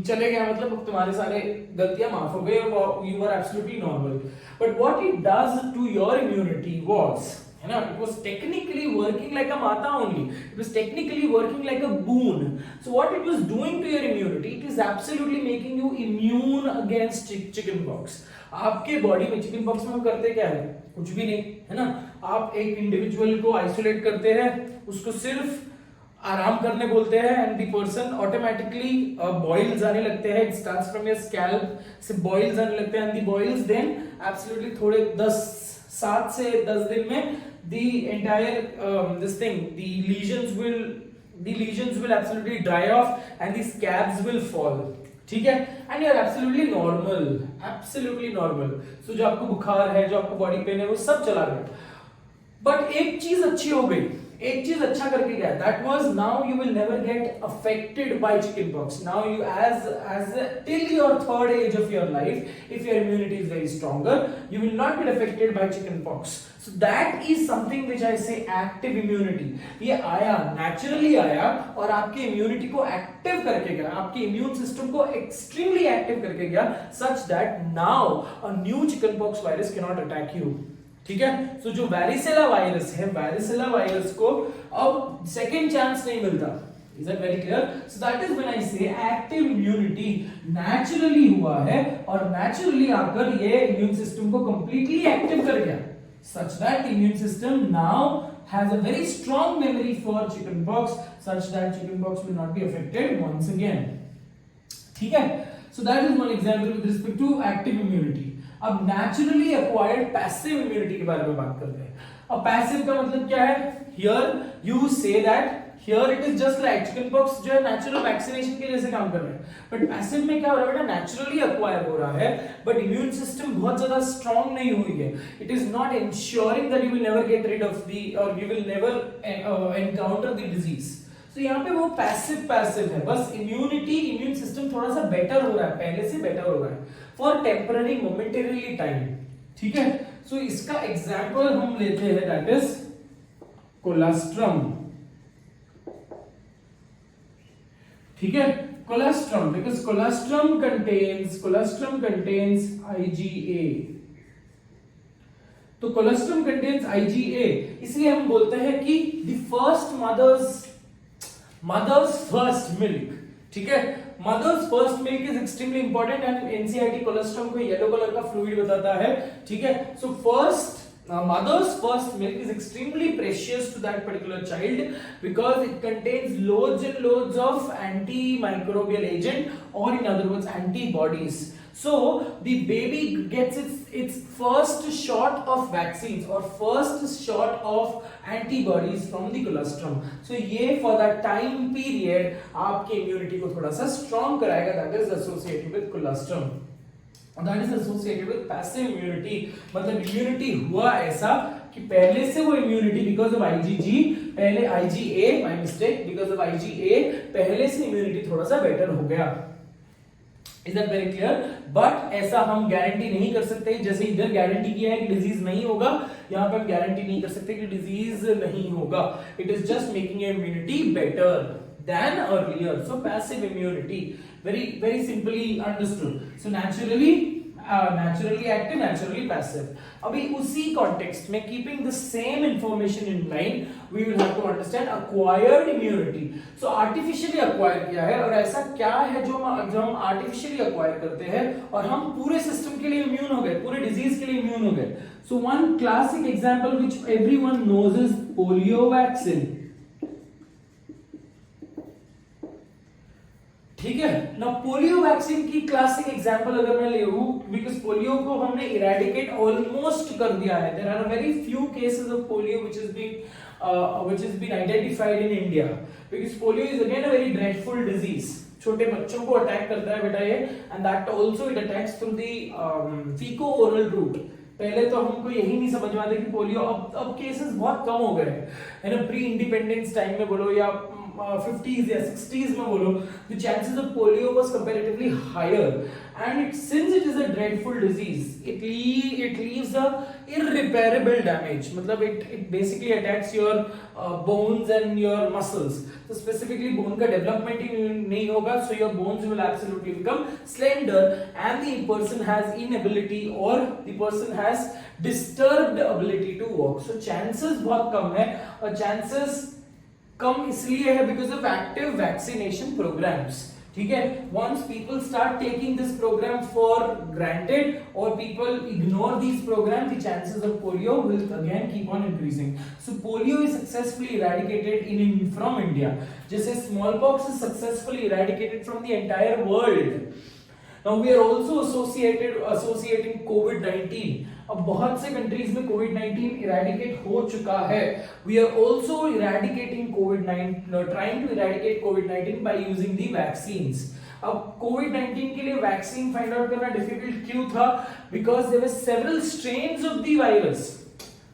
[SPEAKER 1] चले गया मतलब तुम्हारे सारे गलतियां माफ हो गई और you are absolutely normal. But what it does to your immunity was, है ना, it was technically working like a mata only. It was technically working like a boon. So what it was doing to your immunity, it is absolutely making you immune against chickenpox. आपके body में chickenpox में हम करते क्या है? कुछ भी नहीं, है ना. आप एक इंडिविजुअल को आइसोलेट करते हैं, उसको सिर्फ आराम करने बोलते हैं, and the person automatically boils आने लगते हैं. It starts from your scalp से बॉइल्स आने लगते हैं, and the boils then absolutely थोड़े 7 से 10 दिन में the entire this thing, the lesions will absolutely dry off and the scabs will fall. ठीक है, and you are absolutely normal. So जो आपको बुखार है, जो आपको बॉडी पेन है, वो सब चला गया. बट एक चीज अच्छी हो गई, एक चीज अच्छा करके गया. That was now you will never get affected by chickenpox. Now you as till your 3rd age of your life, if your immunity is very stronger, you will not get affected by chickenpox. So that is something which I say active immunity. ये आया, naturally आया और आपकी immunity को active करके गया, आपके immune system को extremely active करके गया, such that now a new chickenpox virus cannot attack you. ठीक है. सो जो वैरिसेला वायरस है, वैरिसेला वायरस को अब सेकेंड चांस नहीं मिलता. Is that very clear? So that is when I say active immunity naturally हुआ है और naturally आकर ये immune system को completely active कर गया, such that the immune system now has a very strong memory for chickenpox, such that chickenpox will not be affected once again. ठीक है? So that is one example with respect to active immunity. अब naturally acquired passive immunity के बारे में बात करते हैं. अब passive का मतलब क्या है? Here you say that here it is just like chickenpox जो है natural vaccination के जैसे काम कर रहा है, but passive में क्या हो रहा है बेटा? naturally acquire हो रहा है, but immune system बहुत ज़्यादा strong नहीं हुई है. It is not ensuring that you will never get rid of the or you will never encounter the disease. So यहाँ पे वो passive है, बस immune system थोड़ा सा better हो रहा है, पहले से better हो रहा है for temporary momentarily time. ठीक है? So इसका example हम लेते हैं, that is colostrum. ठीक है? Colostrum, because colostrum contains IgA. तो colostrum contains IgA, इसलिए हम बोलते हैं कि the first mother's first milk. ठीक है? Mother's first milk is extremely important and NCERT colostrum को येलो कलर का फ्लूइड बताता है. ठीक है? So first mother's first milk is extremely precious to that particular child because it contains loads and loads of antimicrobial agent, or in other words antibodies. So the baby gets its first shot of vaccines or first shot of antibodies from the colostrum. So ये for that time period आपके immunity को थोड़ा सा strong कराएगा. That is associated with colostrum. That is associated with passive immunity. मतलब immunity हुआ ऐसा कि पहले से वो immunity because of IgG, पहले IgA, my mistake, because of IgA पहले से immunity थोड़ा सा better हो गया. Is that very clear? But ऐसा हम गारंटी नहीं कर सकते, जैसे इधर गारंटी किया है कि डिजीज नहीं होगा, यहाँ पे हम गारंटी नहीं कर सकते कि डिजीज नहीं होगा. It is just making your immunity better than earlier. So passive immunity, very simply understood. So naturally active, naturally passive. अभी उसी context में keeping the same information in mind, we will have to understand acquired immunity. So artificially acquire किया है, और ऐसा क्या है जो हम artificially acquire करते हैं और हम पूरे system के लिए immune हो गए, पूरे disease के लिए immune हो गए. So one classic example which everyone knows is polio vaccine. ठीक है ना? पोलियो वैक्सीन की क्लासिक एग्जांपल अगर मैं ले लूं, बिकॉज़ पोलियो को हमने इरेडिकेट ऑलमोस्ट कर दिया है. There are very few cases of polio which is been identified in India, because polio is again a very dreadful disease. छोटे बच्चों को अटैक करता है बेटा ये, and that also it attacks through the faeco oral route. पहले तो हमको यही नहीं समझ में आता कि पोलियो, अब केसेस बहुत कम हो गए है ना. प्री इंडिपेंडेंस टाइम में बोलो या 50s या 60s में बोलो, the chances of polio was comparatively higher, and since it is a dreadful disease, it leaves a irreparable damage. मतलब it basically attacks your bones and your muscles. So specifically bone का development ही नहीं होगा, so your bones will absolutely become slender, and the person has inability or the person has disturbed ability to walk. So chances बहुत कम है, और chances कम इसलिए है because of active vaccination programs. ठीक है? once people start taking this program for granted or people ignore these programs, the chances of polio will again keep on increasing. So polio is successfully eradicated from India, जैसे smallpox is successfully eradicated from the entire world. Now we are also associating COVID-19. अब बहुत से countries में COVID-19 eradicate हो चुका है. We are also eradicating COVID-19, trying to eradicate COVID-19 by using the vaccines. अब COVID-19 के लिए वैक्सीन फाइंड आउट करना डिफिकल्ट क्यों था? Because there were several strains of the virus.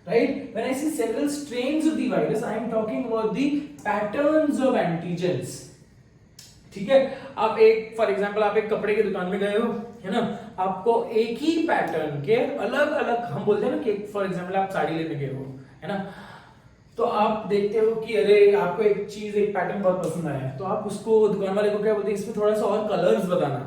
[SPEAKER 1] Right? When I say several strains of the virus, I am talking about the patterns of antigens. ठीक है? आप एक फॉर एग्जांपल आप एक कपड़े की दुकान में गए हो, है ना, आपको एक ही पैटर्न के अलग अलग, हम बोलते हैं ना कि फॉर एग्जांपल आप साड़ी लेने गए हो, है ना, तो आप देखते हो कि अरे आपको एक चीज एक पैटर्न बहुत पसंद आया, तो आप उसको दुकान वाले को क्या बोलते हैं, इसमें थोड़ा सा और कलर्स बताना.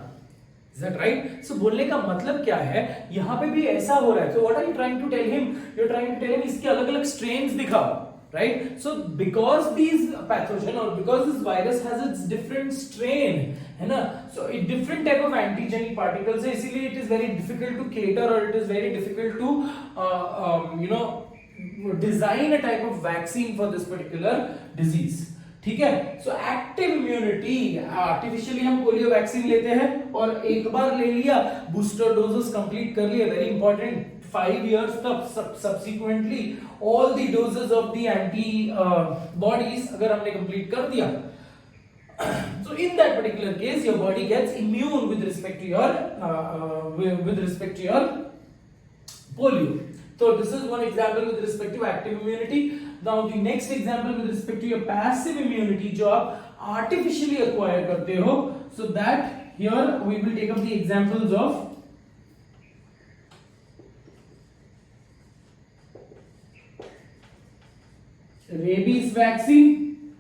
[SPEAKER 1] Is that right? So बोलने का मतलब क्या है, यहाँ पे भी ऐसा हो रहा है. So what are you trying to tell him? You're trying to tell him इसके अलग अलग स्ट्रेन्स दिखाओ. right? So because these pathogen or because this virus has its different strain, है ना, so a different type of antigenic particles है, इसीलिए it is very difficult to cater or it is very difficult to you know design a type of vaccine for this particular disease. ठीक है, so active immunity, artificially हम polio vaccine लेते हैं और एक बार ले लिया, बूस्टर डोजेस कंप्लीट कर लिए, वेरी इंपॉर्टेंट, 5 years तक subsequently all the doses of the antibodies अगर हमने कंप्लीट कर दिया, so in that particular case your body gets immune with respect to your polio. So this is one example with respect to active immunity. Now the next example with respect to your passive immunity जो आप artificially acquire करते हो, so that here we will take up the examples of rabies vaccine,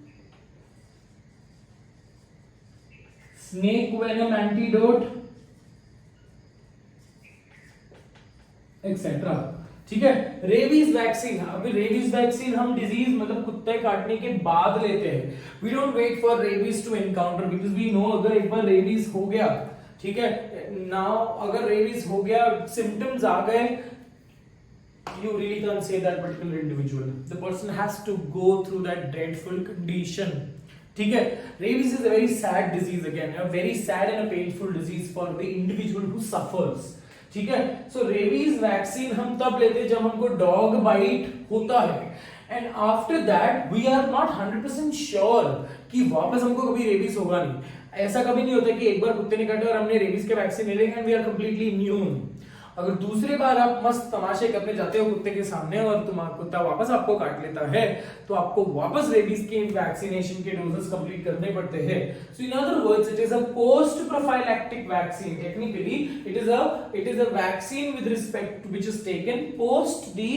[SPEAKER 1] snake venom antidote, etc. ठीक है, rabies vaccine, अभी rabies vaccine हम disease मतलब कुत्ते काटने के बाद लेते हैं, we don't wait for rabies to encounter, because we know अगर एक बार रेबीज हो गया, ठीक है, नाउ अगर रेबीज हो गया, सिम्टम्स आ गए, you really can't save that particular individual. The person has to go through that dreadful condition. ठीक है, rabies is a very sad disease again, a very sad and a painful disease for the individual who suffers. ठीक है, so rabies vaccine हम तब लेते हैं जब हमको dog bite होता है, and after that we are not 100% sure कि वापस हमको कभी rabies होगा नहीं. ऐसा कभी नहीं होता कि एक बार कुत्ते ने काटा और हमने रेबीज के वैक्सीन ले लिया and we are completely immune. अगर दूसरी बार आप मस्त तमाशे करने जाते हो कुत्ते के सामने और तुम्हारा कुत्ता वापस आपको काट लेता है, तो आपको वापस रेबीज के वैक्सीनेशन के डोजेस कंप्लीट करने पड़ते हैं. So in other words it is a post prophylactic vaccine. Technically it is a vaccine with respect which is taken post the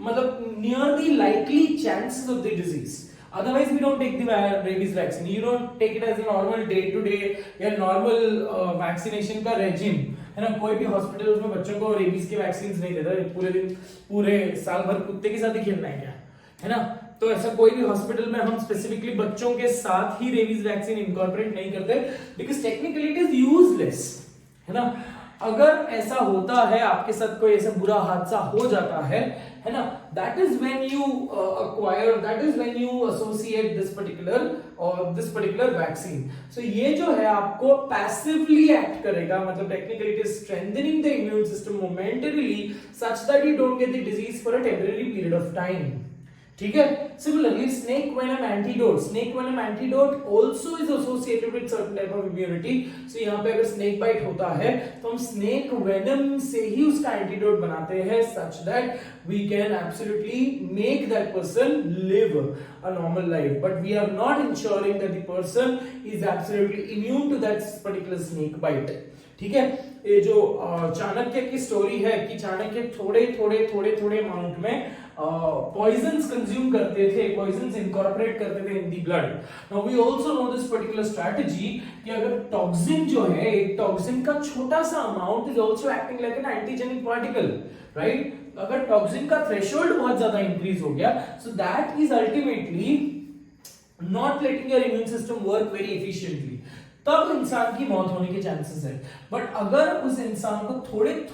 [SPEAKER 1] मतलब near the likely chances of the disease. Otherwise we don't take the rabies vaccine. You don't take it as a normal day to day या normal vaccination का regime, है ना. कोई भी hospital में बच्चों को रेबीज के वैक्सीन नहीं देता, पूरे दिन पूरे साल भर कुत्ते के साथ ही खेलना है क्या, है ना. तो ऐसा कोई भी हॉस्पिटल में हम स्पेसिफिकली बच्चों के साथ ही रेबीज वैक्सीन इनकॉर्पोरेट नहीं करते, because technically it is useless, है ना. अगर ऐसा होता है, आपके साथ कोई ऐसा बुरा हादसा हो जाता है ना, that is when you acquire, that is when you associate this particular vaccine. So ये जो है आपको passively act करेगा, मतलब technically it is strengthening the immune system momentarily such that you don't get the disease for a temporary period of time. ठीक है. Similarly, snake venom antidote also is associated with certain type of immunity. So यहाँ पे अगर snake bite होता है तो हम snake venom से ही उसका antidote बनाते हैं such that we can absolutely make that person live a normal life. But we are not ensuring that the person is absolutely immune to that particular snake bite. ठीक है. ये जो चाणक्य की story है कि चाणक्य थोड़े अमाउंट में पॉइजन्स कंज्यूम करते थे, पॉइजन्स इनकॉर्पोरेट करते थे in the blood. Now we also know this particular strategy कि अगर टॉक्सिन जो है, एक टॉक्सिन का छोटा सा amount is also acting like an antigenic particle, right. अगर टॉक्सिन का थ्रेशोल्ड बहुत ज्यादा इंक्रीज हो गया, सो that is ultimately not letting your immune system work very efficiently, तब इंसान की मौत होने के चांसेस है. बट अगर उस इंसान को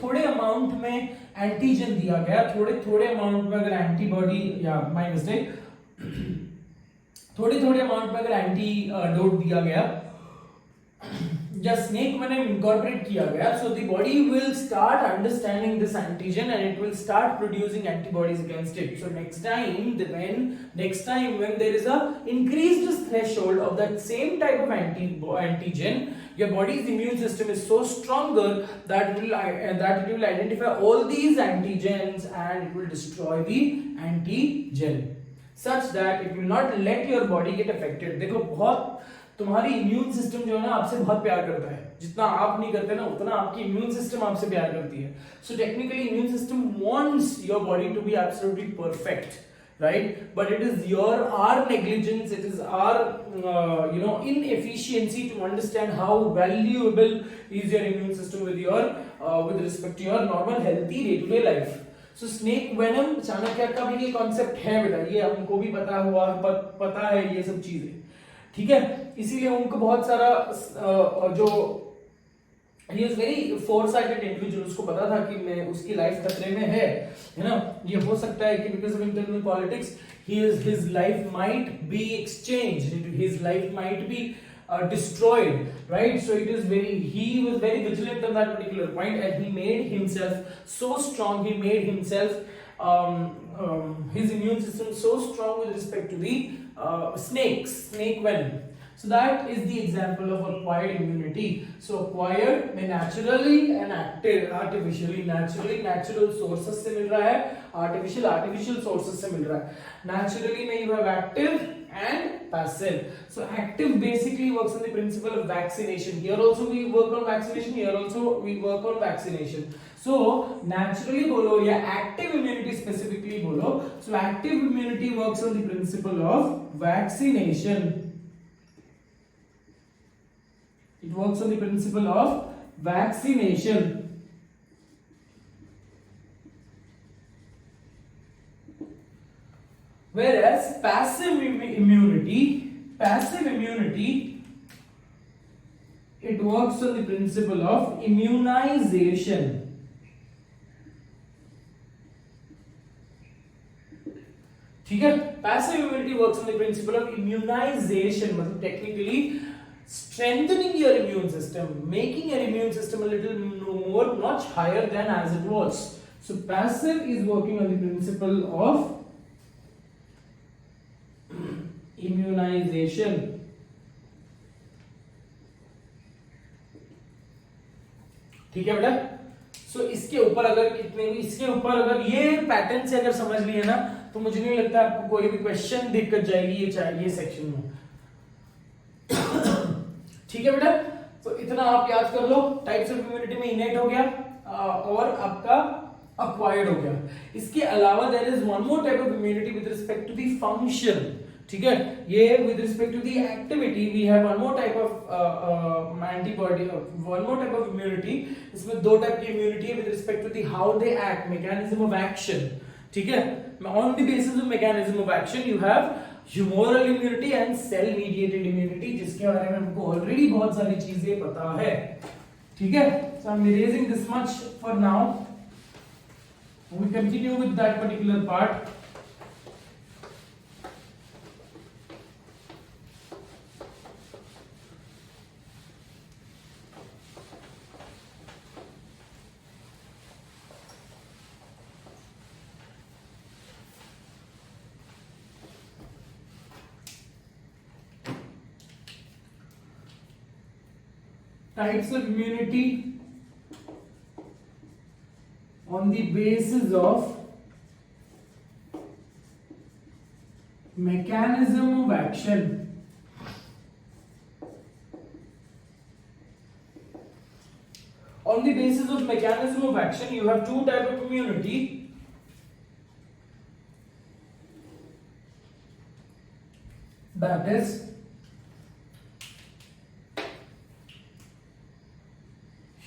[SPEAKER 1] थोड़े अमाउंट में एंटीजन दिया गया, थोड़े अमाउंट में अगर एंटीबॉडी या माय मिस्टेक थोड़े अमाउंट में अगर एंटीडोट दिया गया या स्नेक venom incorporate किया गया, so the body will start understanding this antigen and it will start producing antibodies against it. So next time when there is a increased threshold of that same type of antigen, your body's immune system is so stronger that it will identify all these antigens and it will destroy the antigen such that it will not let your body get affected. देखो, बहुत तुम्हारी immune system जो है ना आपसे बहुत प्यार करता है, जितना आप नहीं करते ना उतना आपकी इम्यून सिस्टम आपसे प्यार करती है. So technically immune system wants your body to be absolutely perfect, right? But it is our negligence, it is our inefficiency to understand how valuable is your immune system with respect to your normal healthy day-to-day life. So snake venom Chanakya का भी ये concept है बेटा, ये हमको भी पता हुआ पता है ये सब चीजें, ठीक है। इसीलिए उनको बहुत सारा जो he is very foresighted individual, उसको पता था कि मैं उसकी लाइफ खतरे में है ना। ये हो सकता है कि because of internal politics his life might be exchanged, his life might be destroyed, right? So it is he was very vigilant on that particular point, and he made himself so strong, he made himself his immune system so strong with respect to the snake venom. So that is the example of acquired immunity. So acquired में naturally and artificially, natural sources से मिल रहा है, artificial sources से मिल रहा है। Naturally में you have active and passive. So active basically works on the principle of vaccination. Here also we work on vaccination, here also we work on vaccination. So naturally बोलो या active immunity specifically बोलो, so active immunity works on the principle of vaccination. It works on the principle of vaccination. Whereas passive immunity, it works on the principle of immunization. ठीक है, passive immunity works on the principle of immunization, मतलब technically strengthening your immune system, making your immune system a little more much higher than as it was. So passive is working on the principle of immunization. ठीक है बेटा। सो इसके ऊपर अगर ये pattern से अगर समझ लिए ना, तो मुझे नहीं लगता आपको कोई भी क्वेश्चन दिक्कत जाएगी ये सेक्शन में। ठीक है बेटा, तो इतना आप याद कर लो। टाइप्स ऑफ इम्यूनिटी में इनेट हो गया और आपका अक्वायर्ड हो गया। इसके अलावा there is one more type of immunity with respect to the function, ठीक है। ये with respect to the activity we have one more type of antibody, one more type of immunity. इसमें दो टाइप की इम्यूनिटी है with respect to the how they act, mechanism of action, ठीक है। On the basis of mechanism of action you have humoral immunity and cell mediated immunity, जिसके बारे में हमको ऑलरेडी बहुत सारी चीजें पता है, ठीक है। So I am erasing this much for now, we continue with that particular part. Types of immunity on the basis of mechanism of action. On the basis of mechanism of action, you have two types of immunity. That is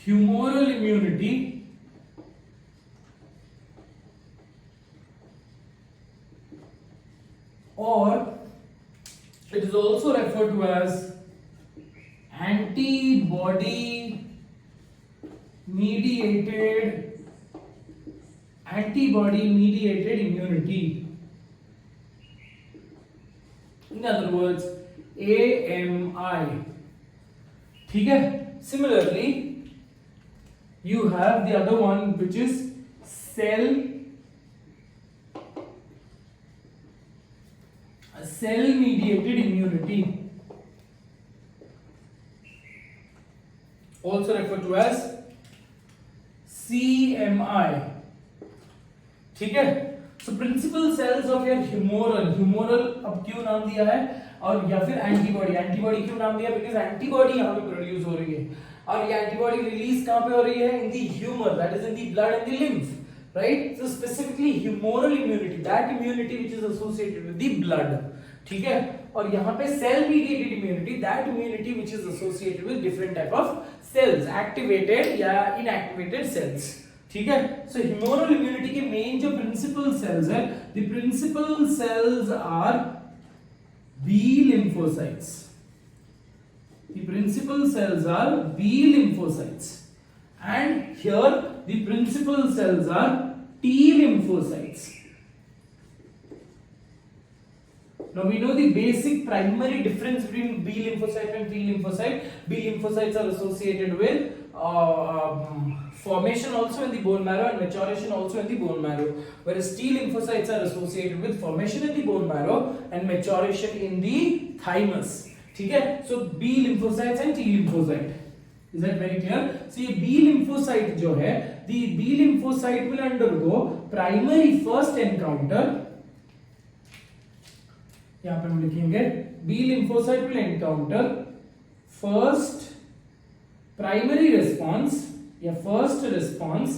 [SPEAKER 1] humoral immunity or it is also referred to as antibody mediated immunity. In other words, AMI, ठीक है। Similarly you have the other one, which is cell mediated immunity, also referred to as CMI, ठीक है। So principal cells of your humoral अब क्यों नाम दिया है, और या फिर एंटीबॉडी क्यों नाम दिया, बिकॉज एंटीबॉडी यहाँ पे प्रोड्यूस हो रही है, और ये एंटीबॉडी रिलीज कहां पे हो रही है, in the humour, that is in the blood and the lymph, right. So specifically humoral immunity, that immunity which is associated with the blood, ठीक है। और यहाँ पे cell mediated immunity, that immunity which is associated with different type of cells, activated या inactivated cells, ठीक है। So humoral immunity के main जो प्रिंसिपल सेल्स है, the principal cells are B lymphocytes. The principal cells are B lymphocytes, and here the principal cells are T lymphocytes. Now we know the basic primary difference between B lymphocyte and T lymphocyte. B lymphocytes are associated with formation also in the bone marrow and maturation also in the bone marrow, whereas T lymphocytes are associated with formation in the bone marrow and maturation in the thymus. ठीक है। So B lymphocytes and T lymphocyte, is that very clear? So ये B lymphocyte जो है, the B lymphocyte will undergo primary first encounter, यहाँ पे हम लिखेंगे B lymphocyte will encounter first primary response या first response.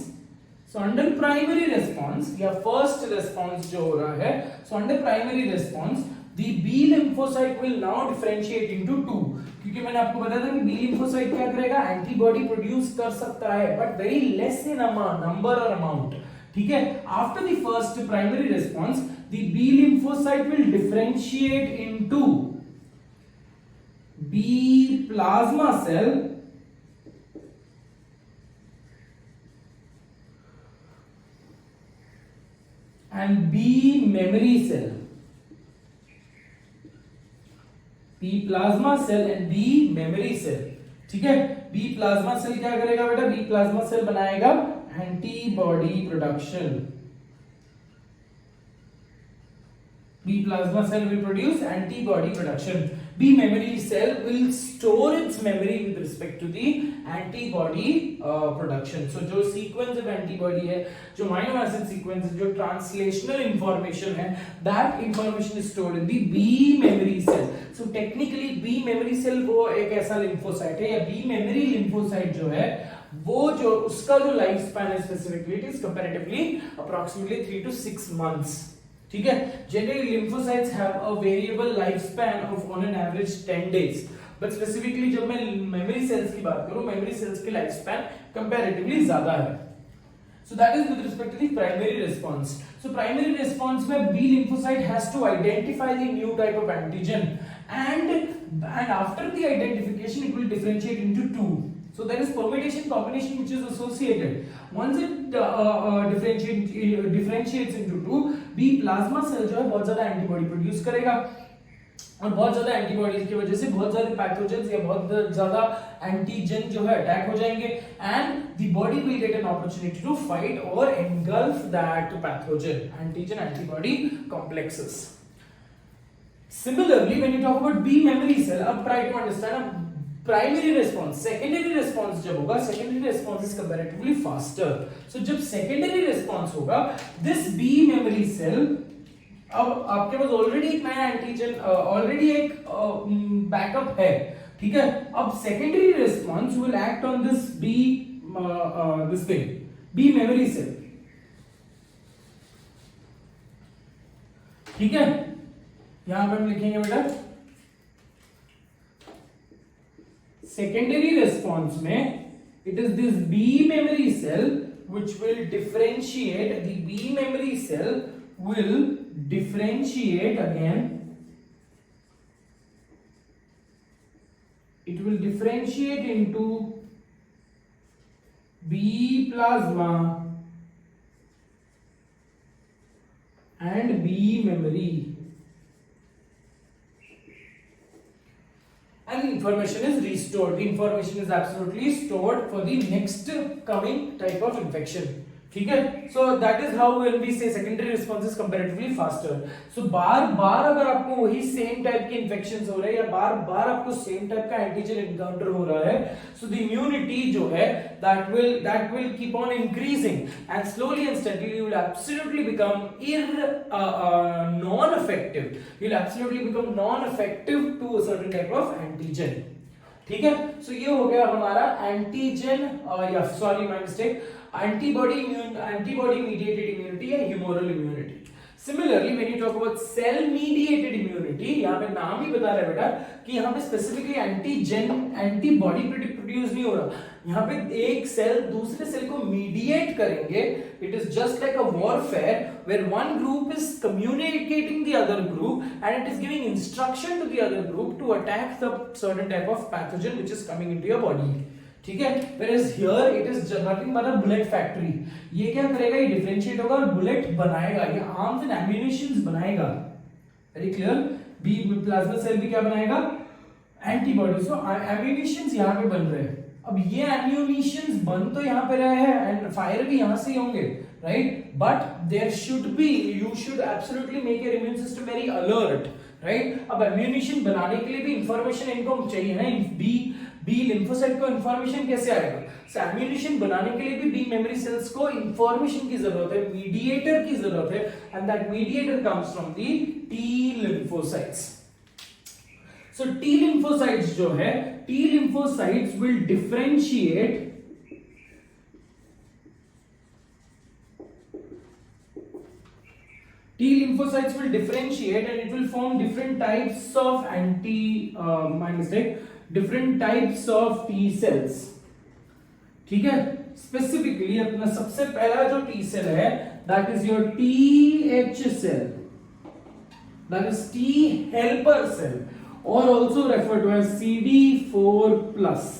[SPEAKER 1] So under primary response या first response जो हो रहा है, so under primary response the B lymphocyte will now differentiate into two. क्योंकि मैंने आपको बताया था कि B lymphocyte क्या करेगा, एंटीबॉडी प्रोड्यूस कर सकता है but very less in number और अमाउंट, ठीक है। After the first primary response the B lymphocyte will differentiate into B plasma cell and B memory cell. B plasma cell and B memory cell, ठीक है। B plasma cell क्या करेगा बेटा, B plasma cell बनाएगा antibody production. B plasma cell will produce antibody production. B memory cell will store its memory with respect to the antibody production. So जो sequence of antibody है, जो amino acid sequence है, जो translational information है, that information is stored in the B memory cell. So technically B memory cell वो एक ऐसा lymphocyte है या B memory lymphocyte जो है वो जो उसका जो लाइफ स्पैन है specifically it is comparatively approximately 3 to 6 months, ठीक है। Generally lymphocytes have a variable lifespan of on an average 10 days, but specifically जब मैं memory cells की बात करूं, memory cells की लाइफ स्पैन कंपैरेटिवली ज्यादा है। So that is with respect to the primary response. So primary response में B lymphocyte has to identify the new type of antigen, and after the identification it will differentiate into two. So there is permutation combination which is associated. Once it differentiates into two, B plasma cell जो है बहुत ज्यादा antibody produce करेगा और बहुत ज्यादा antibodies की वजह से बहुत सारे पैथोजेंस या बहुत ज्यादा एंटीजन जो है अटैक हो जाएंगे and the body will get an opportunity to fight और engulf that pathogen, antigen antibody complexes. Similarly, when you talk about B memory cell, अब try to understand primary response, secondary response जब होगा, secondary response is comparatively faster. So जब secondary response होगा, this B memory cell, अब आपके पास already एक नया antigen, already एक बैकअप है, ठीक है। अब secondary response will act on this B this thing B memory cell, ठीक है। यहां पे हम लिखेंगे बेटा secondary response में it is this B memory cell which will differentiate, the B memory cell will differentiate again, it will differentiate into B plasma and B memory, and information is restored. The information is absolutely stored for the next coming type of infection, ठीक है। So that is how when we say secondary response is comparatively faster. So बार बार अगर आपको वही same type के infections हो रहे हैं या बार बार आपको सेम टाइप का एंटीजन एनकाउंटर हो रहा है, so the immunity जो है that will keep on increasing and slowly and steadily you will absolutely become non-effective. You will absolutely become non-effective to a certain type of antigen, ठीक है। सो ये हो गया हमारा एंटीजन या sorry my mistake, antibody mediated immunity या humoral immunity. Similarly, when you talk about cell mediated immunity, यहाँ पे नाम ही बता रहा है बेटा कि यहाँ पे स्पेसिफिकली एंटीबॉडी प्रोड्यूस नहीं हो रहा, यहाँ पे एक सेल दूसरे सेल को मीडिएट करेंगे. It is just like a warfare where one group is communicating the other group and it is giving instruction to the other group to attack the certain type of pathogen which is coming into your body. ठीक है, whereas here it is nothing but a bullet factory. ये क्या करेगा, ये differentiate होगा और bullet बनाएगा, ये आर्म्स एंड एम्यूनिशंस बनाएगा. Very clear. B plasma cell भी क्या बनाएगा, एंटीबॉडी. सो एम्यूनिशंस यहाँ पे बन रहे हैं. अब ये एम्यूनिशंस बन तो यहाँ पे रहे हैं एंड फायर भी यहाँ से ही होंगे, right, but there should be, you should absolutely make your immune system very alert, right. अब एम्यूनिशन बनाने के लिए भी इंफॉर्मेशन इनको चाहिए ना. बी लिम्फोसाइट को इंफॉर्मेशन कैसे आएगा, सो एम्यूनिशन बनाने के लिए भी बी मेमोरी सेल्स को इंफॉर्मेशन की जरूरत है, मीडिएटर की जरूरत है, and that mediator comes from the T lymphocytes. So T lymphocytes जो है, T lymphocytes will differentiate T lymphocytes will differentiate and it will form different types of different types of T cells. ठीक है, specifically अपना सबसे पहला जो T cell है, that is your TH cell, that is T helper cell, or also referred to as CD4 plus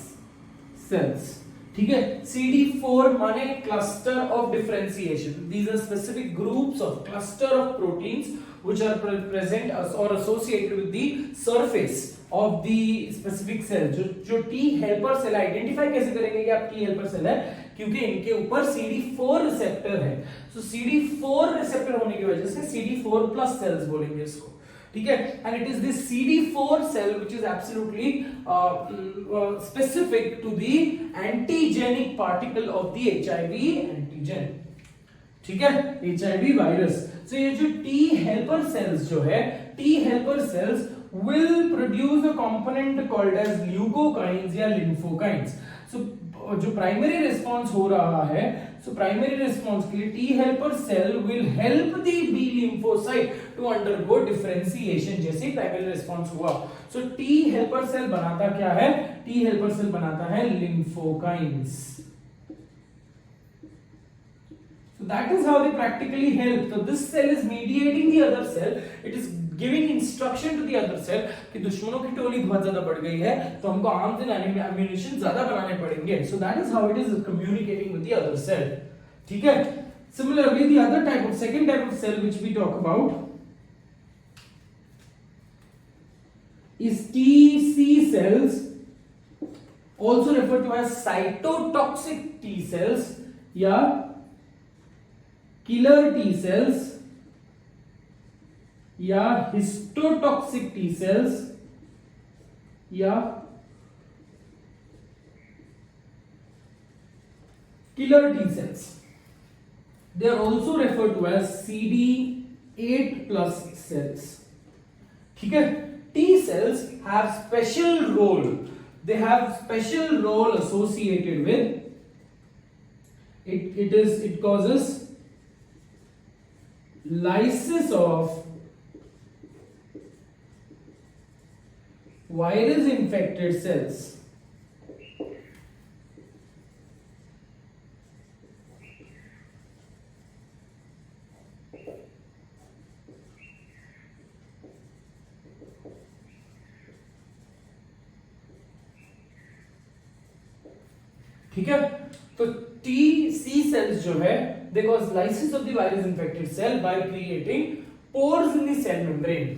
[SPEAKER 1] cells. ठीक है, CD4 माने cluster of differentiation. These are specific groups of cluster of proteins which are present or associated with the surface of the specific cell. जो T helper cell identify कैसे करेंगे कि आप T helper cell है, क्योंकि इनके ऊपर CD4 रिसेप्टर है. So CD4 रिसेप्टर होने की वजह से CD4 plus cells बोलेंगे इसको. ठीक है, and it is this CD4 cell which is absolutely specific to the antigenic particle of the HIV antigen. ठीक है, HIV virus. So ये जो T helper cells जो है, T helper cells will produce a component called as leukocynes या lymphokines. So जो primary response हो रहा है, सो प्राइमरी रिस्पॉन्स के लिए T helper cell will help the B lymphocyte to undergo differentiation. जैसे ही प्राइमरी रिस्पॉन्स हुआ, सो टी हेल्पर सेल बनाता क्या है, टी हेल्पर सेल बनाता है लिम्फोकाइंस. So that is how they practically help. So this cell is mediating the other cell. It is giving instruction to the other cell कि दुश्मनों की टोली बहुत ज्यादा बढ़ गई है, तो हमको आर्म्स एंड एम्यूनिशन ज्यादा बनाने पड़ेंगे. So that is how it is communicating with the other cell. ठीक है. Similarly, the other type of second type of cell which we talk about is TC cells, also referred to as cytotoxic T cells या killer T cells या histotoxic T cells या killer T cells. They are also referred to as CD8 plus cells. ठीक है, T cells have special role. They have special role associated with it. It causes lysis of virus infected cells. ठीक है, तो TC cells जो है, they cause lysis of the virus infected cell by creating pores in the cell membrane.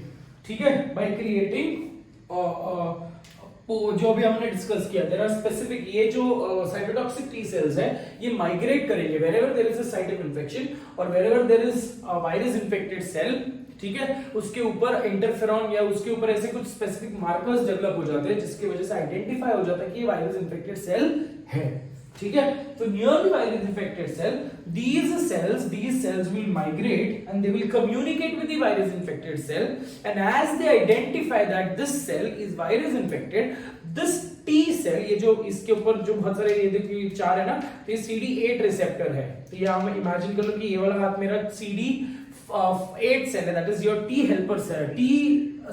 [SPEAKER 1] ठीक है, by creating जो भी हमने डिस्कस किया, there are specific, ये जो cytotoxic T cells है, ये माइग्रेट करेंगे wherever there is a site of infection और wherever there is a virus infected cell. ठीक है, उसके ऊपर इंटरफेरॉन या उसके ऊपर ऐसे कुछ स्पेसिफिक मार्कर्स डेवलप हो जाते हैं जिसकी वजह से आइडेंटिफाई हो जाता है कि ये वायरस इंफेक्टेड सेल है. ठीक है, तो near the virus infected cell, these cells will migrate and they will communicate with the virus infected cell, and as they identify that this cell is virus infected, this T cell, ये जो इसके ऊपर जो बहुत सारे ये देखिए चार है ना, तो ये CD8 रिसेप्टर है. तो ये हम इमेजिन कर लो कि ये वाला हाथ मेरा CD5 एट सेल है, that is your T helper cell, T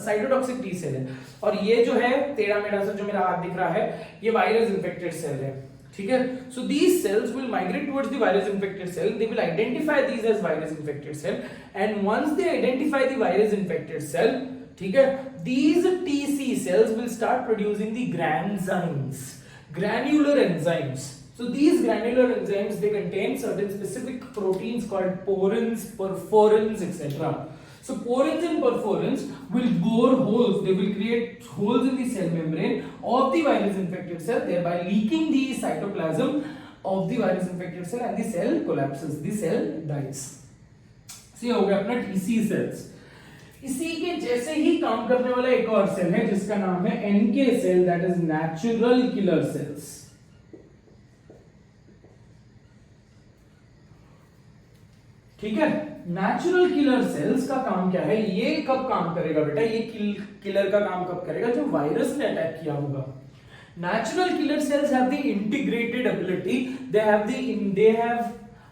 [SPEAKER 1] cytotoxic T cell है, और ये जो है टेढ़ा मेढ़ा सा जो मेरा हाथ दिख रहा है ये वायरस इन्फेक्टेड सेल है, ठीक है। So these cells will migrate towards the virus infected cell, they will identify these as virus infected cell, and once they identify the virus infected cell, ठीक है, these TC cells will start producing the granzymes, granular enzymes. So these granular enzymes, they contain certain specific proteins called porins, perforins, etc. So porins and perforins will bore holes, they will create holes in the cell membrane of the virus infected cell, thereby leaking the cytoplasm of the virus infected cell, and the cell collapses, the cell dies. So ये हो गया अपना TC cells. इसी के जैसे ही काम करने वाला एक और सेल है जिसका नाम है NK cell, that is natural killer cells. ठीक है, नेचुरल किलर सेल्स का काम क्या है, ये कब काम करेगा बेटा, ये किलर का काम कब करेगा, जब वायरस ने अटैक किया होगा। Natural killer cells have the integrated ability, they have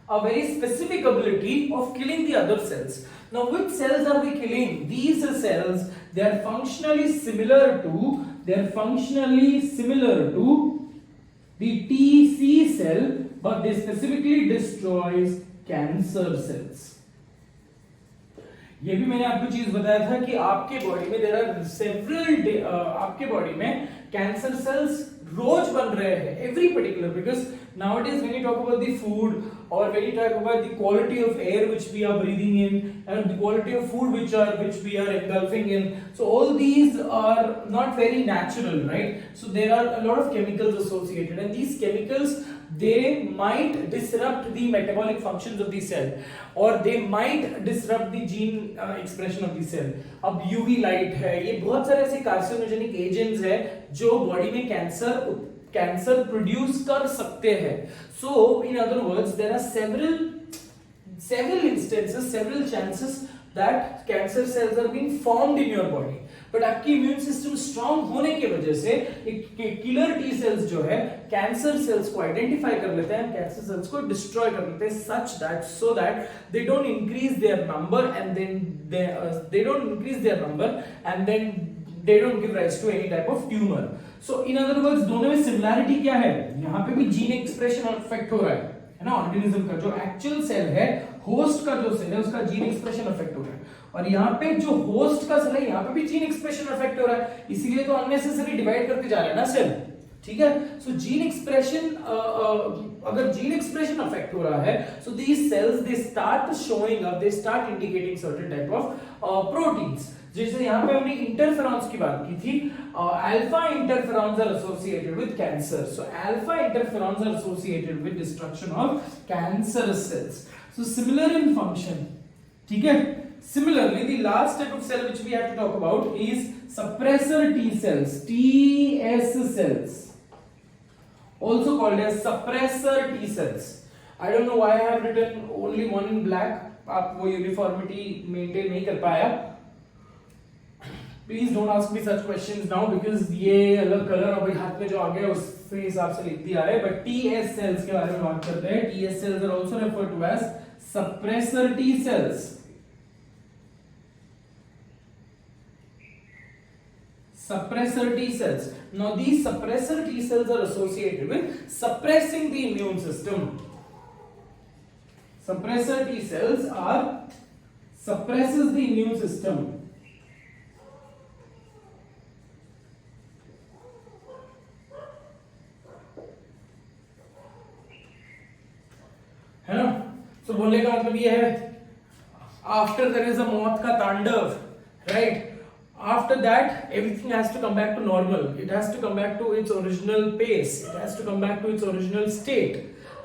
[SPEAKER 1] a very specific ability of killing the other cells. Now which cells are they killing? These cells, they are functionally similar to the TC cell, but they specifically destroys cancer cells. ये भी मैंने आपको चीज बताया था कि आपके body में there are several आपके बॉडी में कैंसर सेल्स रोज बन रहे हैं, every particular, because nowadays when you talk about the food or when you talk about the quality of air which we are breathing in and the quality of food which we are engulfing in, so all these are not very natural, right? So there are a lot of chemicals associated, and these chemicals, they might disrupt the metabolic functions of the cell, or they might disrupt the gene expression of the cell. अब UV light है, ये बहुत सारे ऐसे carcinogenic agents है जो body में cancer produce कर सकते हैं। So in other words there are several instances, several chances that cancer cells are being formed in your body, but आपकी इम्यून सिस्टम स्ट्रांग होने की वजह से किलर टी सेल्स जो है कैंसर सेल्स को आइडेंटिफाई कर लेते हैं, कैंसर सेल्स को डिस्ट्रॉय कर लेते हैं, such that so that they don't increase their number and then they don't give rise to any type of tumor. So in other words, दोनों में सिमिलैरिटी क्या है, यहाँ पे भी जीन एक्सप्रेशन अफेक्ट हो रहा है ना, ऑर्गेनिज्म का जो एक्चुअल सेल है, होस्ट का जो सेल है उसका जीन एक्सप्रेशन अफेक्ट हो रहा है, और यहाँ पे जो होस्ट का सेल है यहाँ पे भी जीन एक्सप्रेशन अफेक्ट हो रहा है, इसीलिए तो अननेसेसरी डिवाइड करके जा रहा है ना सेल, ठीक है। सो जीन एक्सप्रेशन, अगर जीन एक्सप्रेशन अफेक्ट हो रहा है, so these cells they start showing up, they start indicating certain type of proteins, जैसे यहाँ पे हमने इंटरफेरॉन्स की बात की थी, alpha interferons are associated with cancer, so alpha interferons are associated with destruction of cancer cells, so similar in function, ठीक है। Similarly, the last type of cell which we have to talk about is suppressor T cells, TS cells, also called as suppressor T cells. I don't know why I have written only one in black. आप वो uniformity maintain नहीं कर पाया. Please don't ask me such questions now because ये अलग colour अभी हाथ में जो आ गया उसके हिसाब से लिख दिया है. But TS cells के बारे में बात करते हैं. TS cells are also referred to as suppressor T cells. Suppressor T cells. Now these suppressor T cells are associated with suppressing the immune system. Suppressor T cells are suppresses the immune system. है ना? So बोलने का मतलब ये है after there is a मौत का तांडव, right? After that, everything has to come back to normal. It has to come back to its original pace. It has to come back to its original state,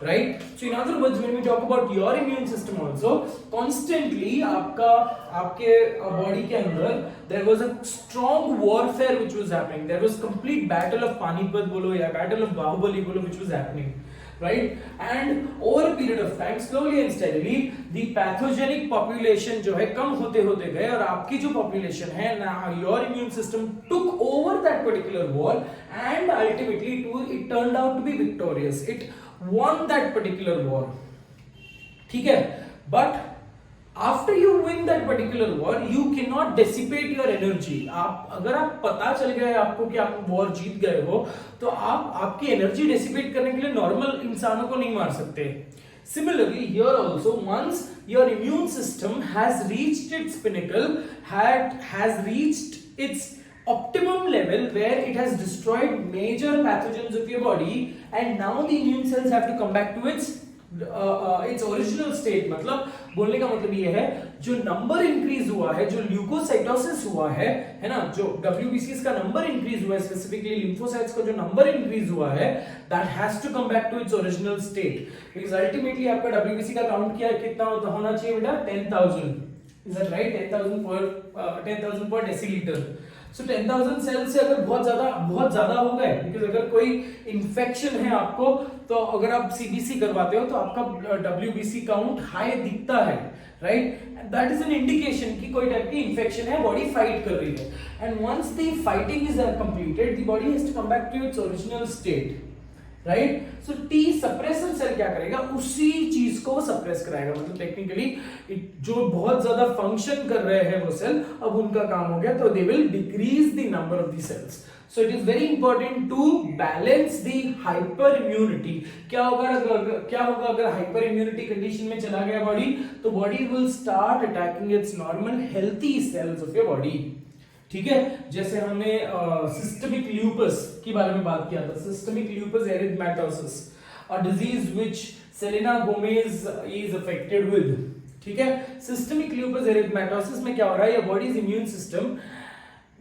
[SPEAKER 1] right? So, in other words, when we talk about your immune system also, constantly, आपके body के अंदर there was a strong warfare which was happening. There was complete battle of Panipat बोलो या battle of Bahubali बोलो which was happening. Right, and over a period of time, slowly and steadily, the pathogenic population जो है कम होते होते गए और आपकी जो population है ना, your immune system took over that particular war and ultimately it turned out to be victorious. It won that particular war. ठीक है, but after you win that particular war, you cannot dissipate your energy. अगर आप पता चल गया है आपको कि आप वॉर जीत गए हो, तो आप आपकी एनर्जी डिसिपेट करने के लिए नॉर्मल इंसानों को नहीं मार सकते. Similarly, here also, once your immune system has reached its pinnacle, has reached its optimum level where it has destroyed major pathogens of your body, and now the immune cells have to come back to its original state. मतलब बोलने का मतलब ये है, जो number increase हुआ है, जो ल्यूकोसाइटोसिस हुआ है ना, जो WBCs का नंबर इंक्रीज हुआ है, स्पेसिफिकली लिम्फोसाइट्स का जो नंबर इंक्रीज हुआ है, that has to come back to its original state. Because ultimately आपका WBC का काउंट क्या कितना होना चाहिए बेटा? 10,000. Is that right? 10,000 पर डेसीलीटर. सो 10,000 सेल्स से अगर बहुत ज्यादा हो गए, बिकॉज अगर कोई इंफेक्शन है आपको, तो अगर आप सीबीसी करवाते हो तो आपका WBC काउंट हाई दिखता है, right? That is an indication कि कोई टाइप की इंफेक्शन है, बॉडी फाइट कर रही है. And once the fighting is completed, the body has to come back to its original state, right? So T suppressor cell क्या करेगा? उसी चीज को सप्रेस कराएगा. मतलब टेक्निकली जो बहुत ज्यादा फंक्शन कर रहे हैं वो सेल, अब उनका काम हो गया, तो they will decrease the number of the cells. So it is very important to balance the hyper immunity. क्या होगा अगर हाइपर इम्यूनिटी कंडीशन में चला गया बॉडी, तो body will start attacking its normal healthy cells of your body. ठीक है, जैसे हमने सिस्टमिक ल्यूपस के बारे में बात किया था. Systemic lupus erythematosus, a disease which Selena Gomez is affected with. ठीक है, सिस्टमिक ल्यूपस एरिथमेटोसिस में क्या हो रहा है? Your bodies immune system,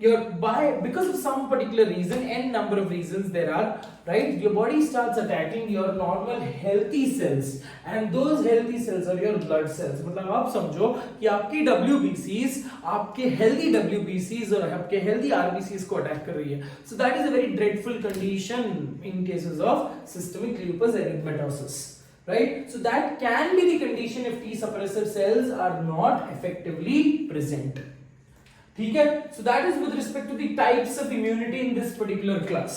[SPEAKER 1] because of some particular reason, n number of reasons there are, right? Your body starts attacking your normal healthy cells, and those healthy cells are your blood cells. मतलब आप समझो कि आपकी WBCs, आपके healthy WBCs और आपके healthy RBCs को attack कर रही है. So that is a very dreadful condition in cases of systemic lupus erythematosus, right? So that can be the condition if T suppressor cells are not effectively present. ठीक है, so that is with respect to the types of immunity in this particular class.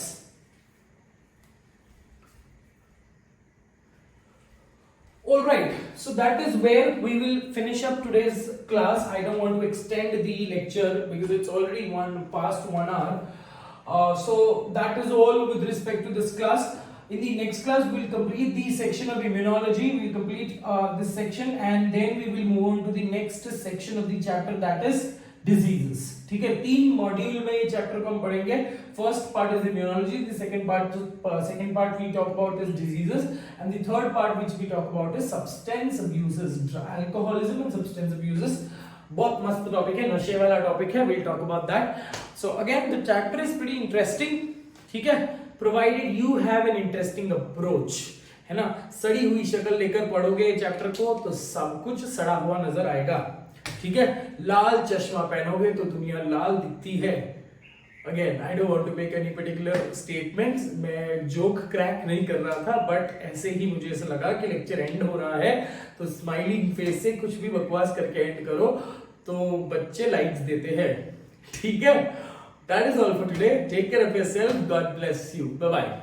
[SPEAKER 1] All right, so that is where we will finish up today's class. I don't want to extend the lecture because it's already past 1 hour. So that is all with respect to this class. In the next class, we will complete the section of immunology. We will complete this section, and then we will move on to the next section of the chapter, that is diseases. ठीक है, 3 module में ये chapter को हम पढ़ेंगे. First part is immunology, the second part we talk about is diseases, and the third part which we talk about is substance abuses, alcoholism and substance abuses. बहुत मस्त topic है, नशे वाला टॉपिक है. We'll talk about that. So again the chapter is pretty interesting. ठीक है, provided you have an interesting approach, है ना. सड़ी हुई शक्ल लेकर पढ़ोगे चैप्टर को तो सब कुछ सड़ा हुआ नजर आएगा. ठीक है, लाल चश्मा पहनोगे तो दुनिया लाल दिखती है. Again I don't want to make any particular statements. मैं जोक क्रैक नहीं कर रहा था, बट ऐसे ही मुझे ऐसा लगा कि लेक्चर एंड हो रहा है, तो स्माइलिंग फेस से कुछ भी बकवास करके एंड करो तो बच्चे लाइक्स देते हैं. ठीक है, that is all for today. Take care of yourself. God bless you. Bye bye.